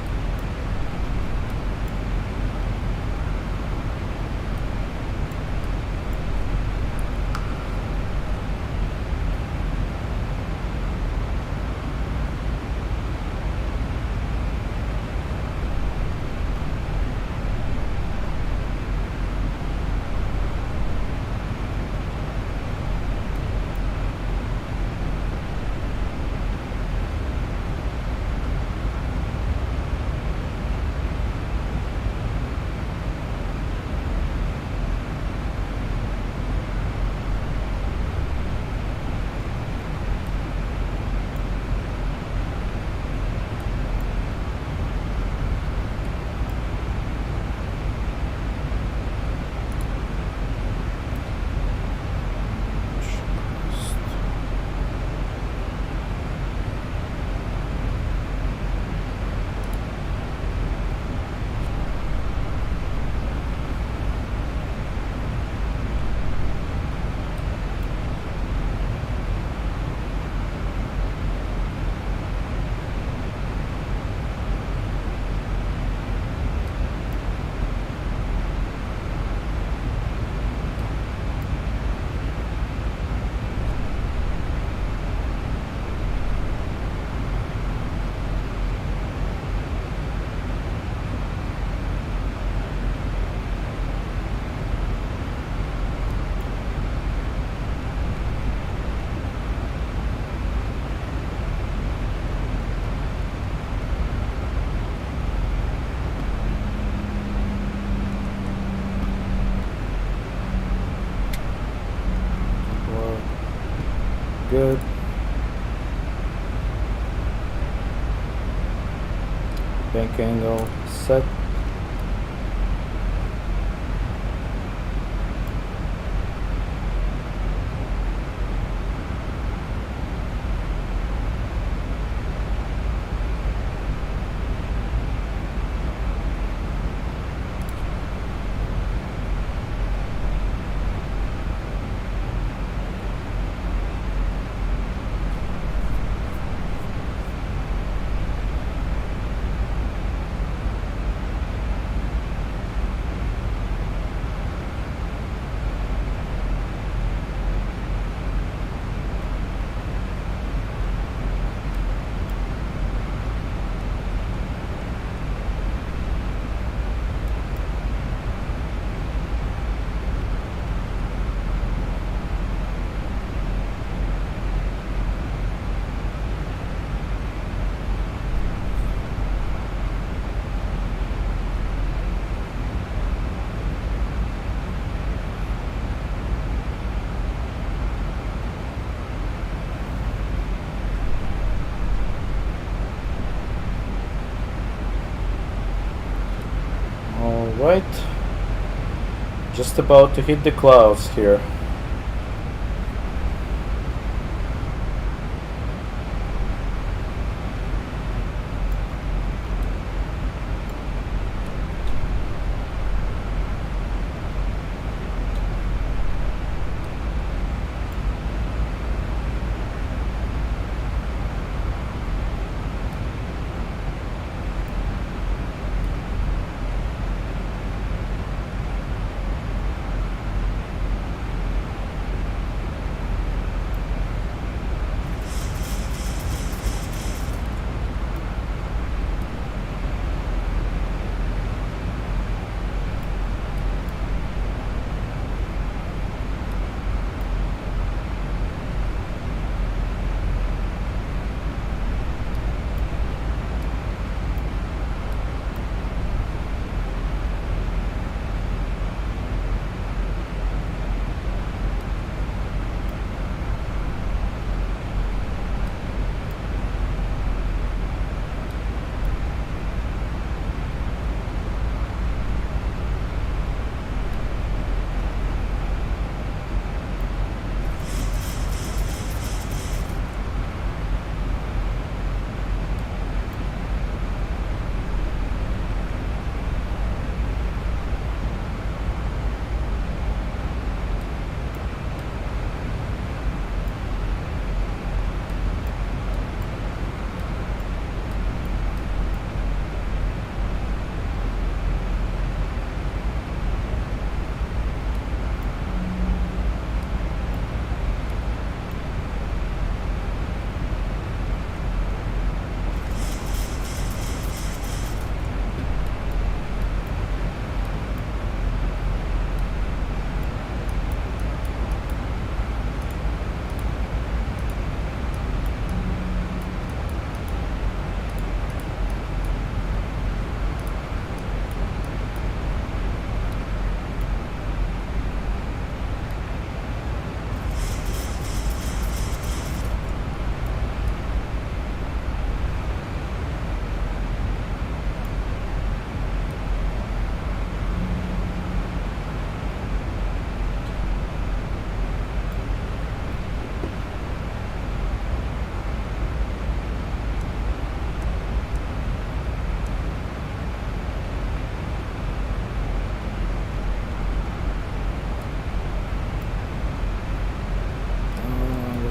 good. Bank angle set. Alright. Just about to hit the clouds here.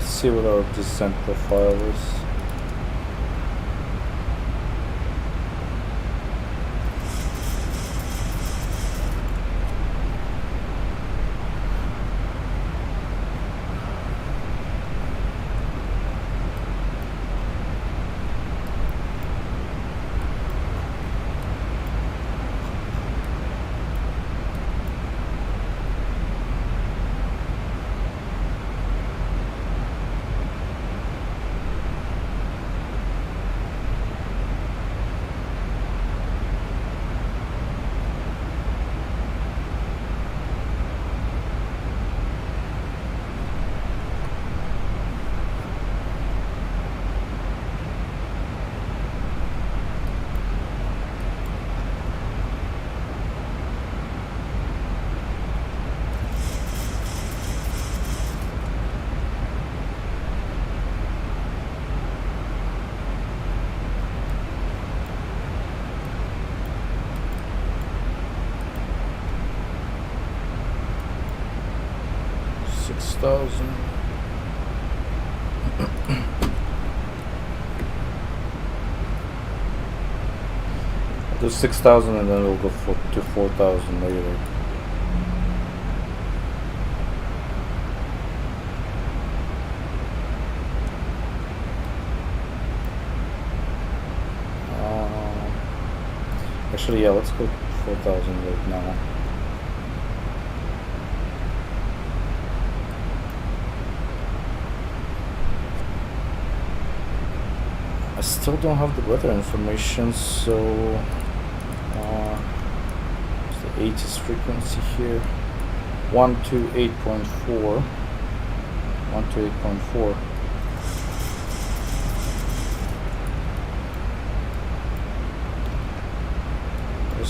See what our descent profile is. 6,000. I'll do 6,000 and then we'll go to 4,000 later. Actually, yeah, let's go 4,000 right now. I still don't have the weather information, so the 80s frequency here. 128.4. 128.4.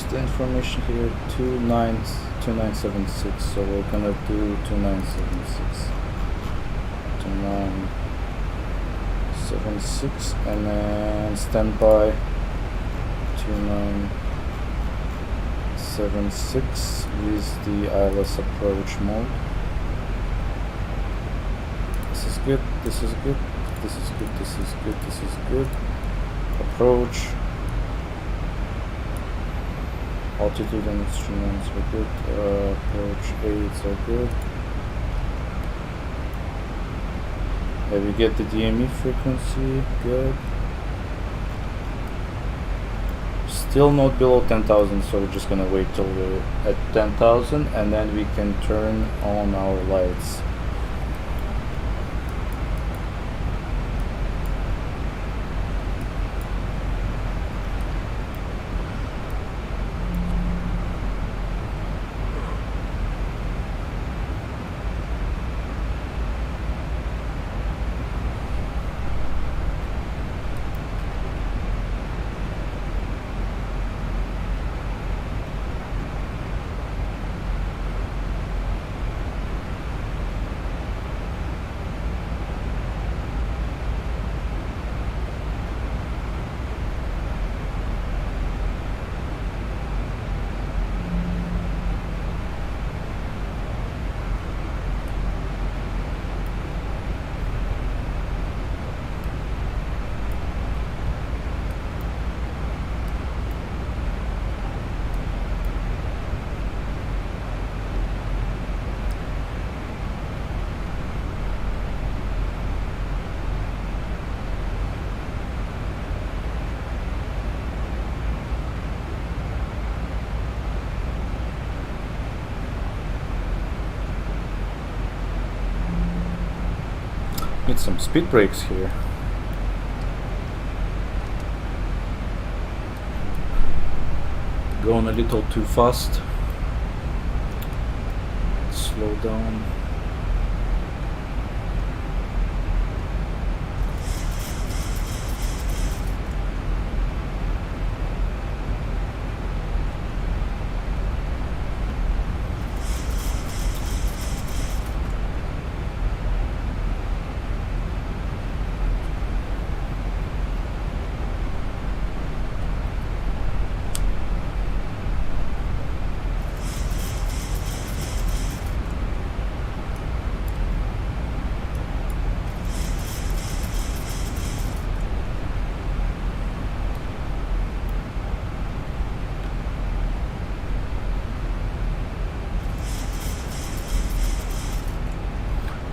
The information here 2976, so we're gonna do 2976 2976 and then standby 2976 with the ILS approach mode. This is good, this is good, this is good, this is good, this is good. Approach. Altitude and instruments are good. Approach aids are good. Yeah, we get the DME frequency, good. Still not below 10,000, so we're just gonna wait till we're at 10,000 and then we can turn on our lights. Need some speed brakes here. Going a little too fast. Slow down.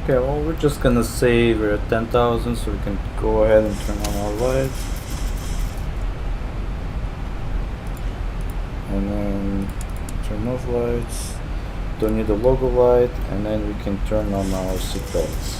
Okay, well, we're just gonna say we're at 10,000, so we can go ahead and turn on our lights. And then turn off lights. Don't need a logo light, and then we can turn on our seat belts.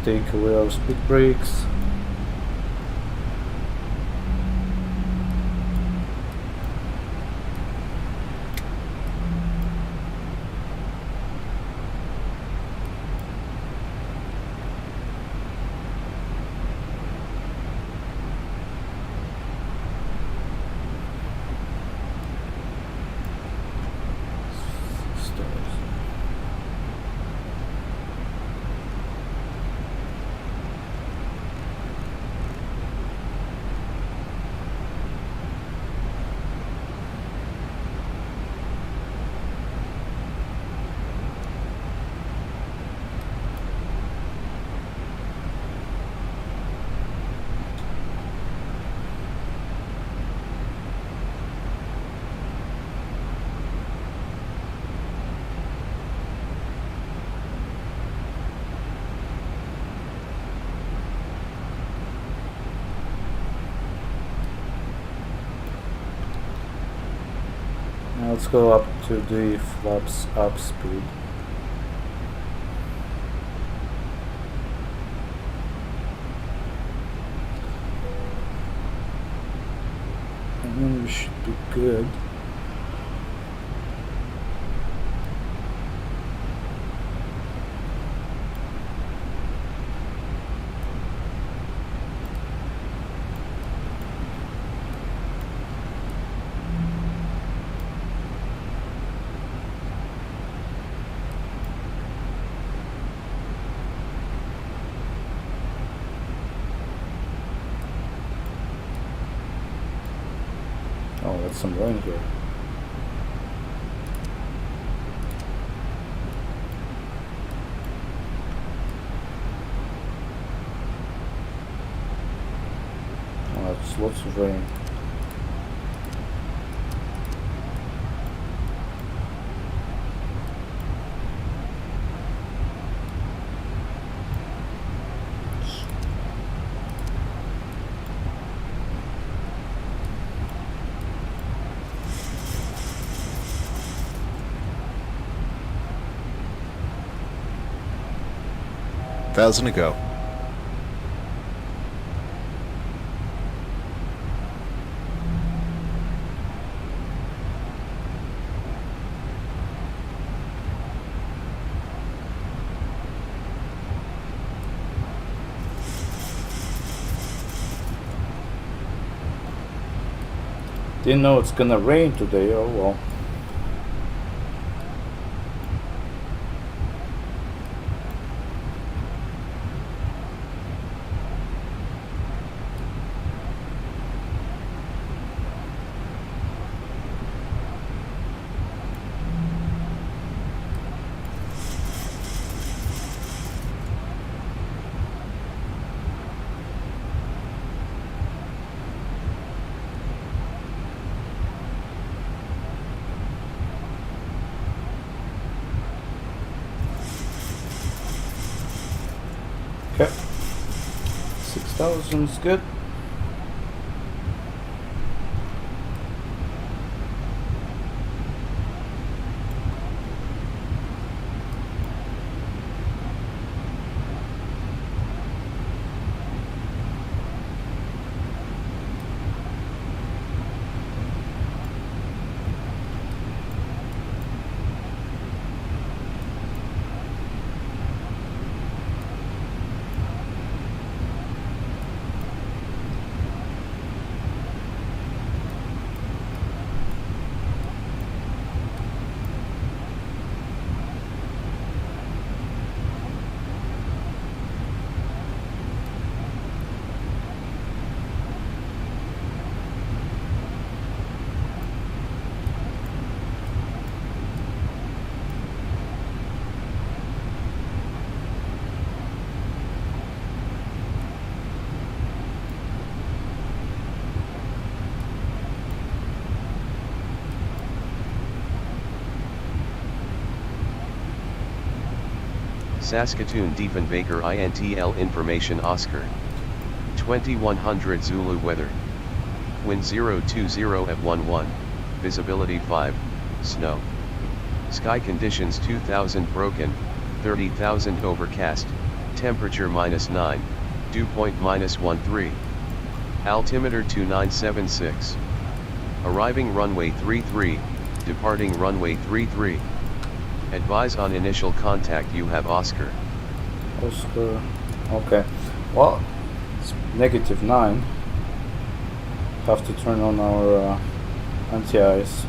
Take away our speed brakes. Now let's go up to the flaps up speed. And then we should be good. Oh, that's some rain here. Oh, that's lots of rain. Thousand to go. Didn't know it's gonna rain today, oh well. Okay. 6,000's good. Saskatoon Diefenbaker INTL Information Oscar. 2100 Zulu weather. Wind 020 at 11, visibility 5, snow. Sky conditions 2000 broken, 30,000 overcast, temperature -9, dew point -13. Altimeter 2976. Arriving runway 33, departing runway 33. Advise on initial contact you have Oscar. Oscar. Okay. Well, it's -9. Have to turn on our anti-ice.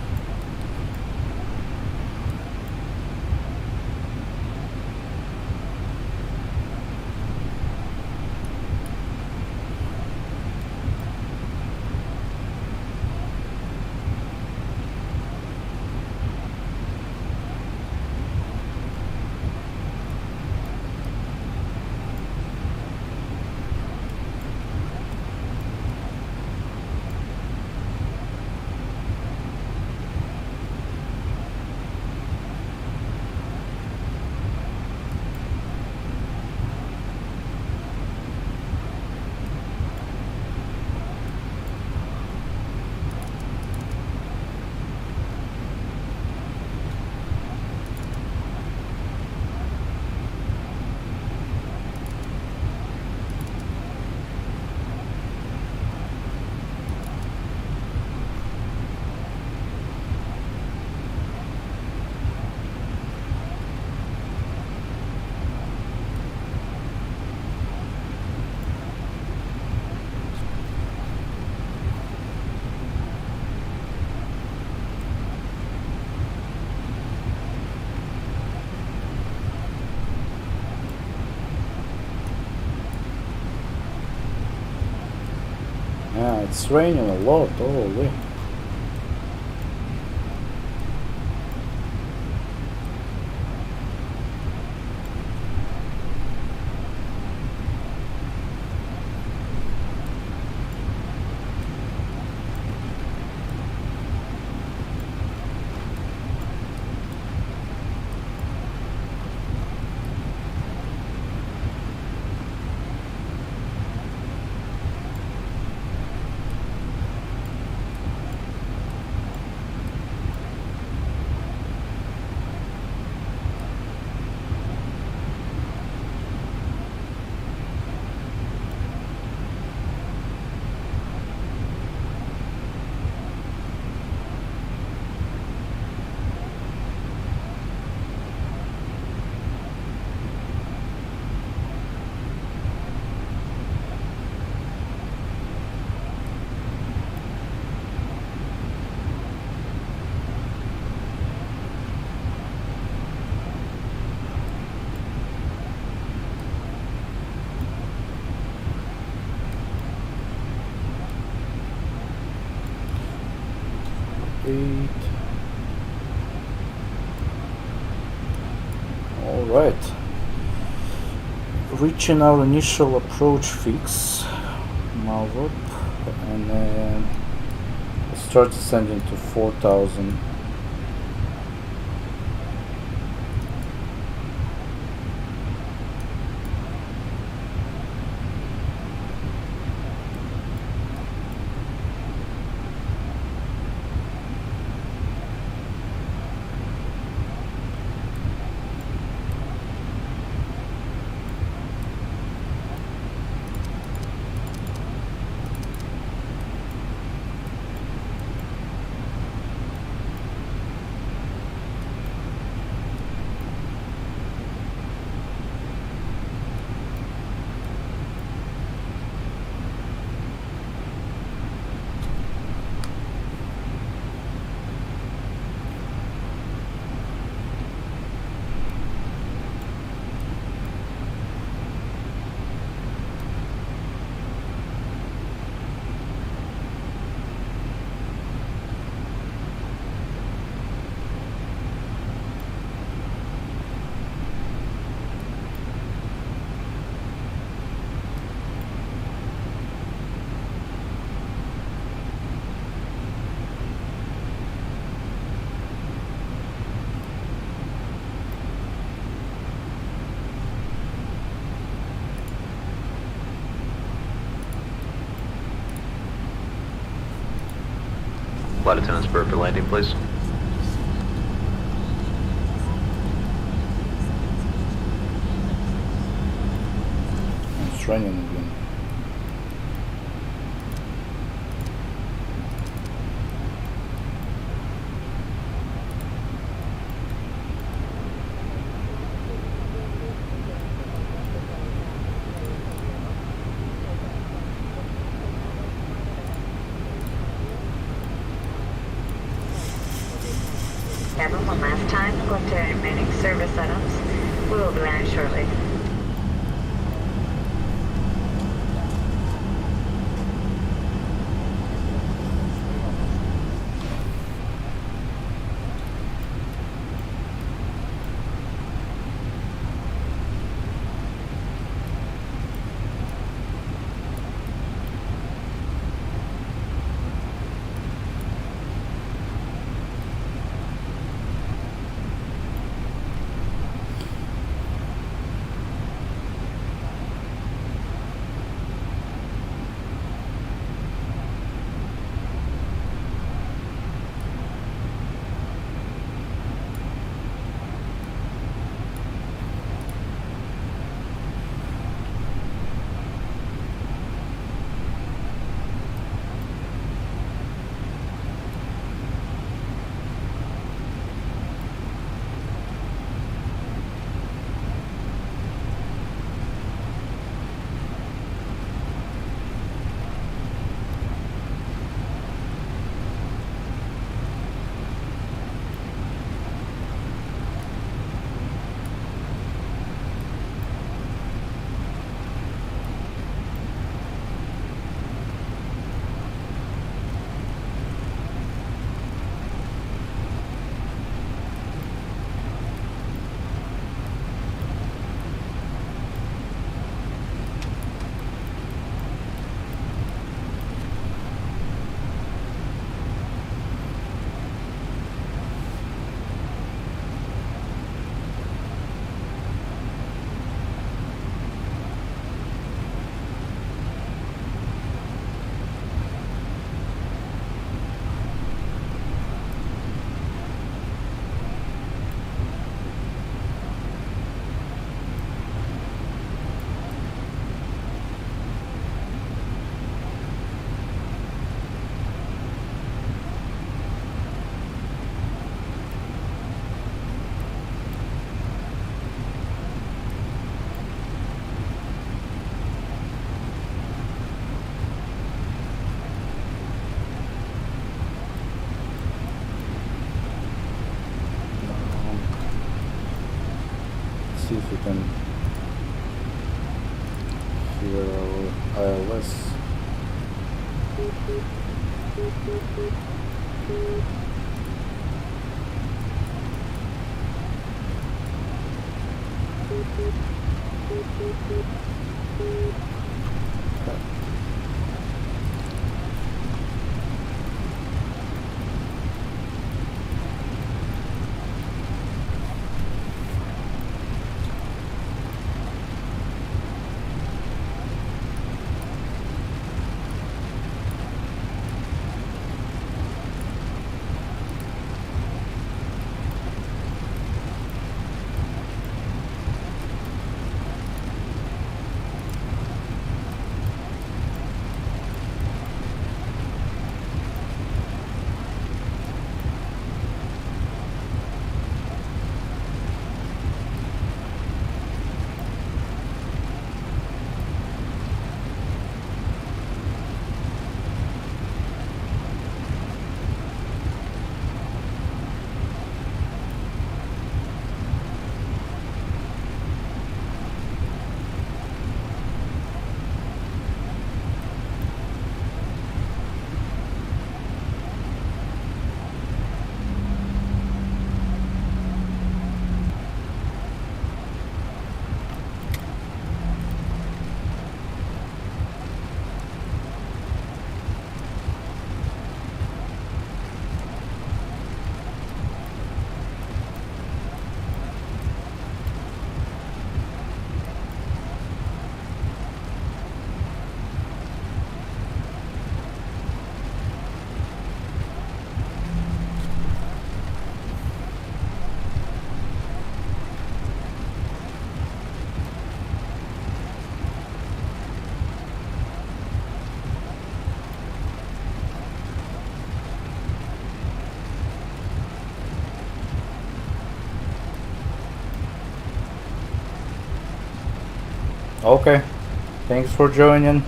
It's raining a lot, holy. Alright. Reaching our initial approach fix. Move up and then start descending to 4,000. Flight attendants, prepare for landing, please. It's raining again. Cabin, one last time. Go to remaining service items. We will be landing shortly. see if we can hear our ILS. Okay, thanks for joining.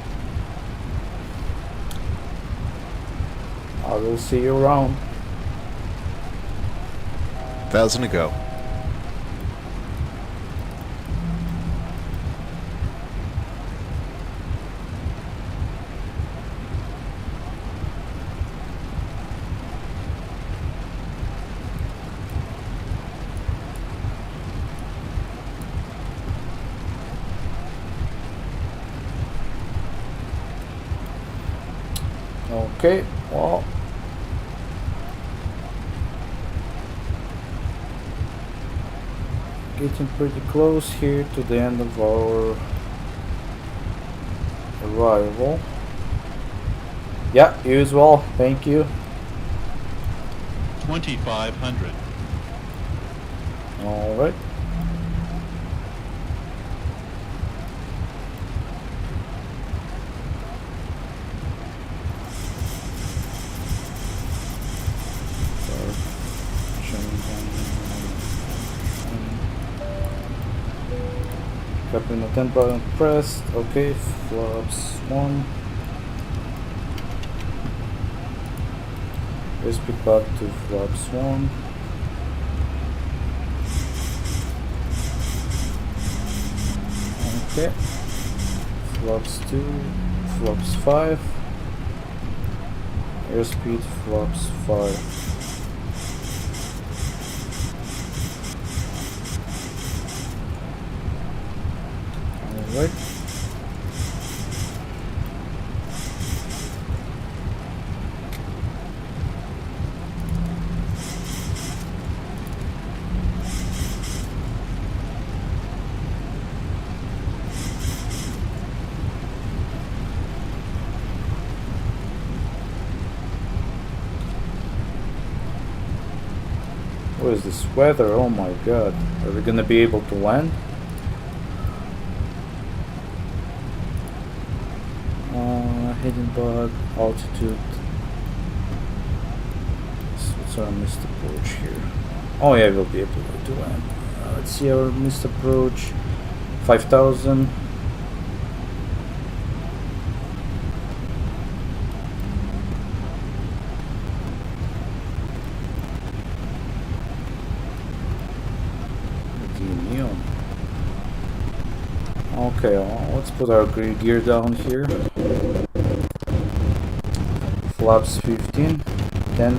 I will see you around. 1,000 to go. Okay, well, getting pretty close here to the end of our arrival. Yeah, you as well, thank you. 2,500. Alright. Captain attempt button pressed. Okay, flaps 1. Speed back to flaps 1. Okay. Flaps 2, flaps 5. Airspeed flaps 5. Alright. What is this weather? Oh my god. Are we gonna be able to land? Heading bug, altitude. What's our missed approach here? Oh yeah, we'll be able to land. Let's see our missed approach. 5,000. Neon. Okay, let's put our gear down here. Flaps 15, 10,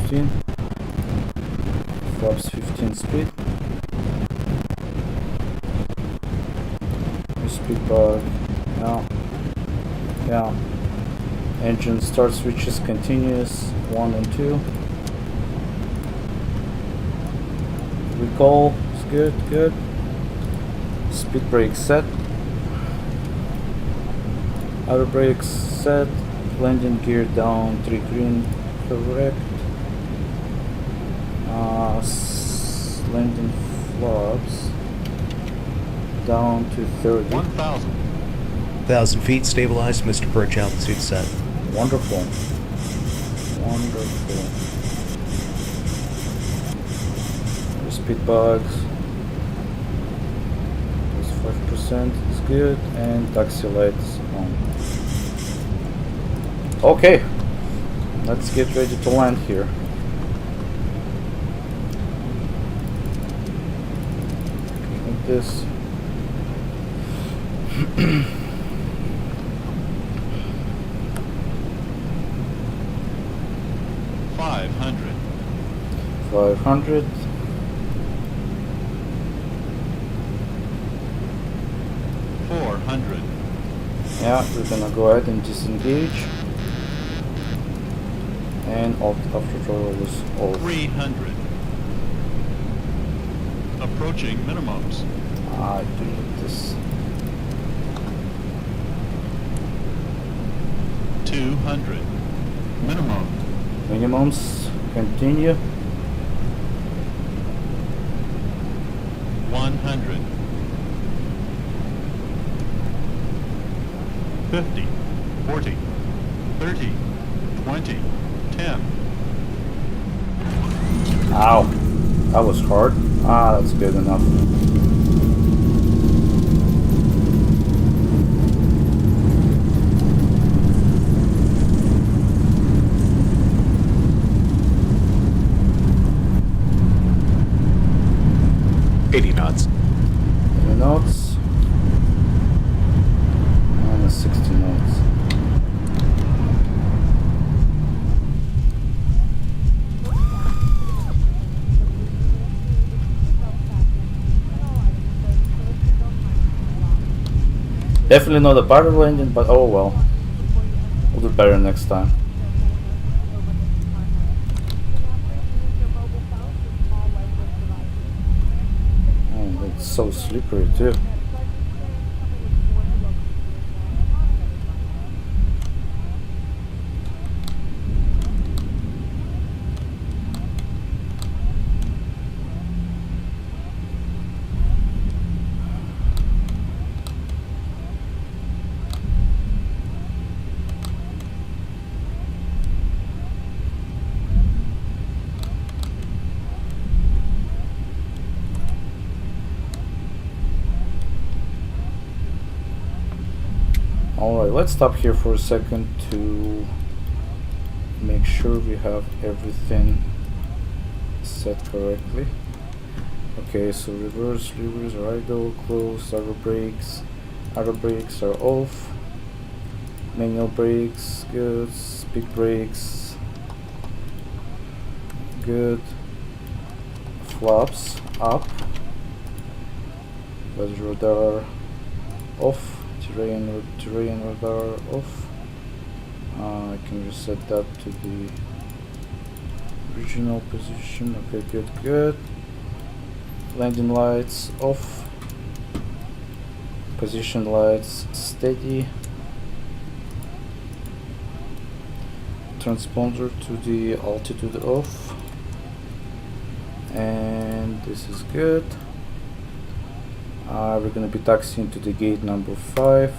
15. Flaps 15 speed. Speed bug. Yeah. Engine start switches continuous. 1 and 2. Recall. It's good. Speed brake set. Outer brakes set. Landing gear down 3 green. Correct. Landing flaps down to 30. 1,000. 1,000 feet, stabilized, Mr. Perch, altitude set. Wonderful. Speed bugs. It's 5%. It's good. And taxi lights on. Okay. Let's get ready to land here. Like this. 500. 500. 400. Yeah, we're gonna go ahead and disengage. And after throttle is off. 300. Approaching minimums. I do need this. 200. Minimum. Minimums. Continue. 100. 50. 40. 30. 20. 10. Ow. That was hard. That's good enough. Knots. 80 knots. And 60 knots. Definitely not a barrel engine, but oh well. We'll do better next time. Oh, it's so slippery too. Alright, let's stop here for a second to make sure we have everything set correctly. Okay, so reverse levers are idle, closed, outer brakes are off, manual brakes, good, speed brakes, good, flaps up, weather radar off, terrain radar off. I can reset that to the original position. Okay, good. Landing lights off. Position lights steady. Transponder to the altitude off. And this is good. We're gonna be taxiing to the gate number 5.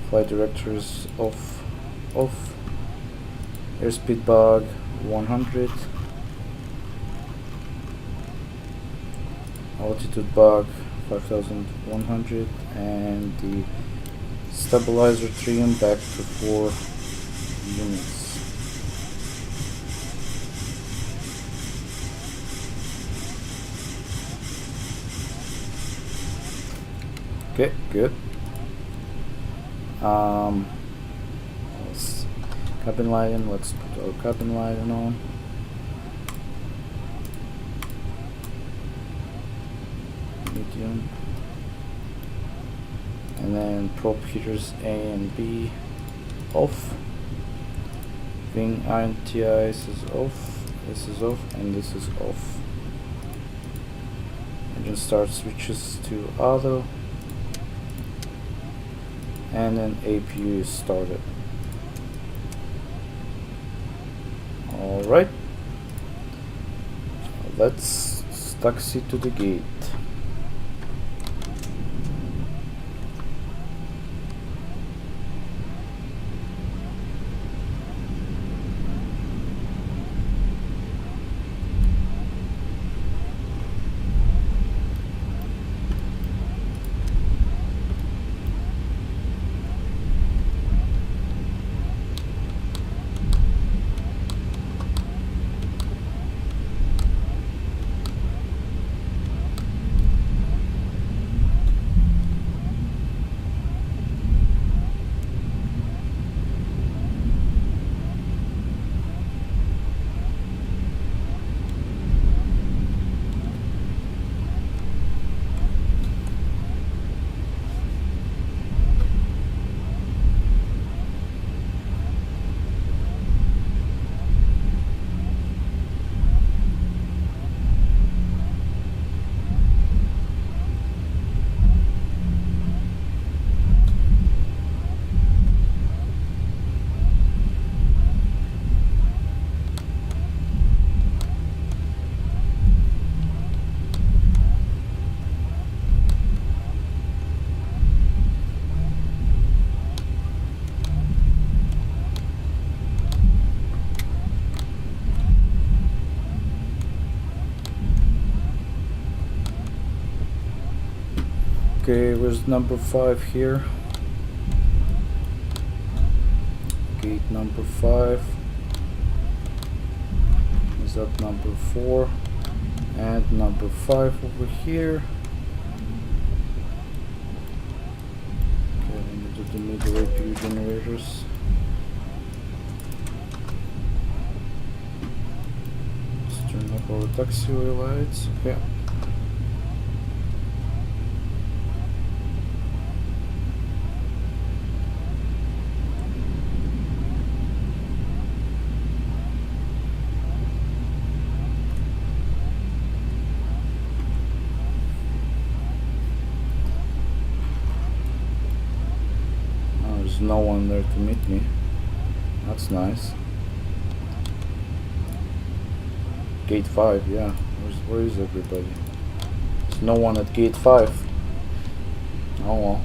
Flight directors off. Airspeed bug 100. Altitude bug 5100, and the stabilizer trim back to 4 units. Okay, good. Let's cabin lighting. Let's put our cabin lighting on. Medium. And then prop heaters A and B off. Wing anti-ice is off. This is off, and this is off. Engine start switches to auto. And then APU is started. Alright. Let's taxi to the gate. Okay, where's number 5 here? Gate number 5. Is that number 4? And number 5 over here. Okay, let me do the middle APU generators. Let's turn up our taxiway lights. Okay. No one there to meet me. That's nice. Gate 5, yeah. Where is everybody? There's no one at gate 5. Oh well.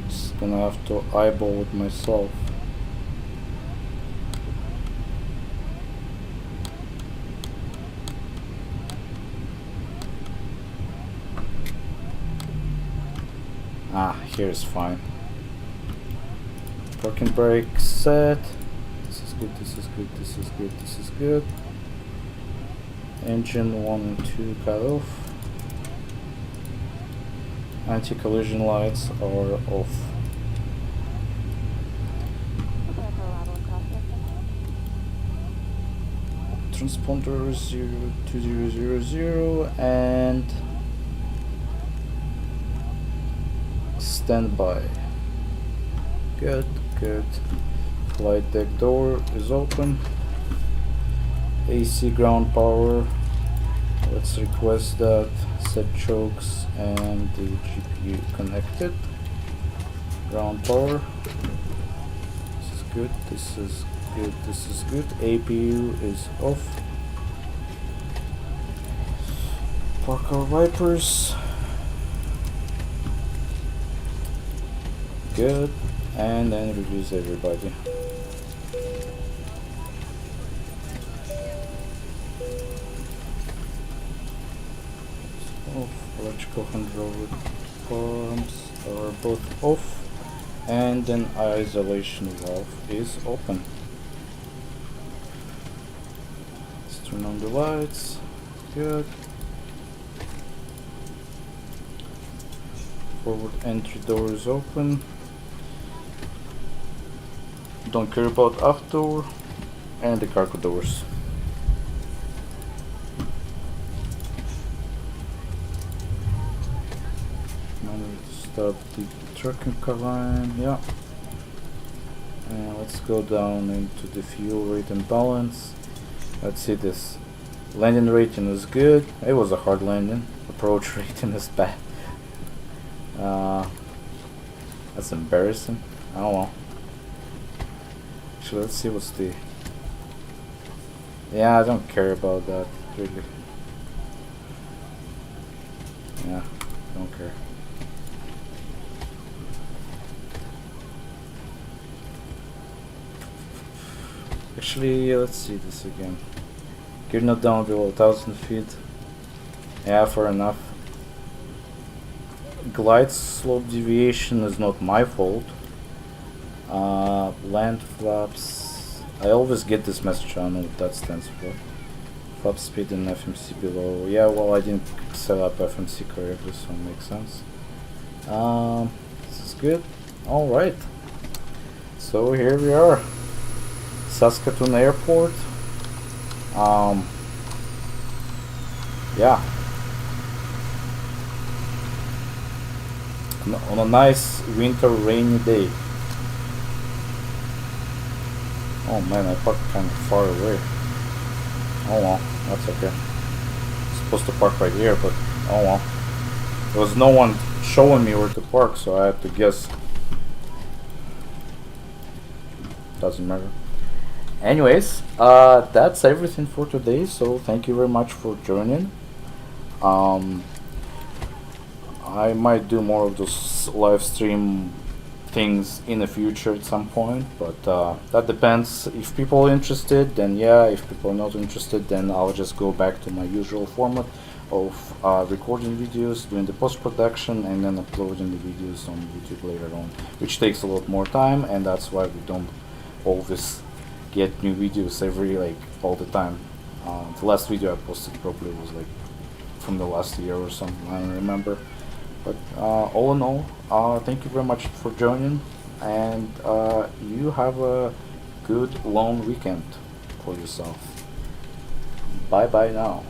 Just gonna have to eyeball it myself. Ah, here's fine. Parking brake set. This is good, this is good, this is good, this is good. Engine 1 and 2 cut off. Anti-collision lights are off. Transponder 02000 and standby. Good, good. Flight deck door is open. AC ground power. Let's request that. Set chokes and the GPU connected. Ground power. This is good, this is good, this is good. APU is off. Park our wipers. Good, and then release everybody. Off. Electrical hydraulic pumps are both off. and then isolation valve is open. Let's turn on the lights. Good. Forward entry door is open. Don't care about aft door and the cargo doors. Stop the trucking car line, yeah. And let's go down into the fuel rate and balance. Let's see, this landing rating is good. It was a hard landing. Approach rating is bad. That's embarrassing. Oh well. Actually, let's see what's the... Yeah, I don't care about that, really. Yeah, don't care. Actually, let's see this again. Gear not down below 1000 feet. Yeah, fair enough. Glide slope deviation is not my fault. Land flaps. I always get this message, I don't know what that stands for. Flap speed and FMC below. Yeah, well, I didn't set up FMC correctly, so it makes sense. This is good. Alright. So here we are. Saskatoon Airport. Yeah. On a nice winter rainy day. Oh man, I parked kind of far away. Oh well, that's okay. I'm supposed to park right here, but oh well. There was no one showing me where to park, so I had to guess. Doesn't matter. Anyways, that's everything for today, so thank you very much for joining. I might do more of those live stream things in the future at some point, but that depends. If people are interested, then yeah. If people are not interested, then I'll just go back to my usual format of recording videos, doing the post-production, and then uploading the videos on YouTube later on, which takes a lot more time, and that's why we don't always get new videos all the time. The last video I posted probably was like from the last year or something, I don't remember. But all in all, thank you very much for joining, and you have a good long weekend for yourself. Bye bye now.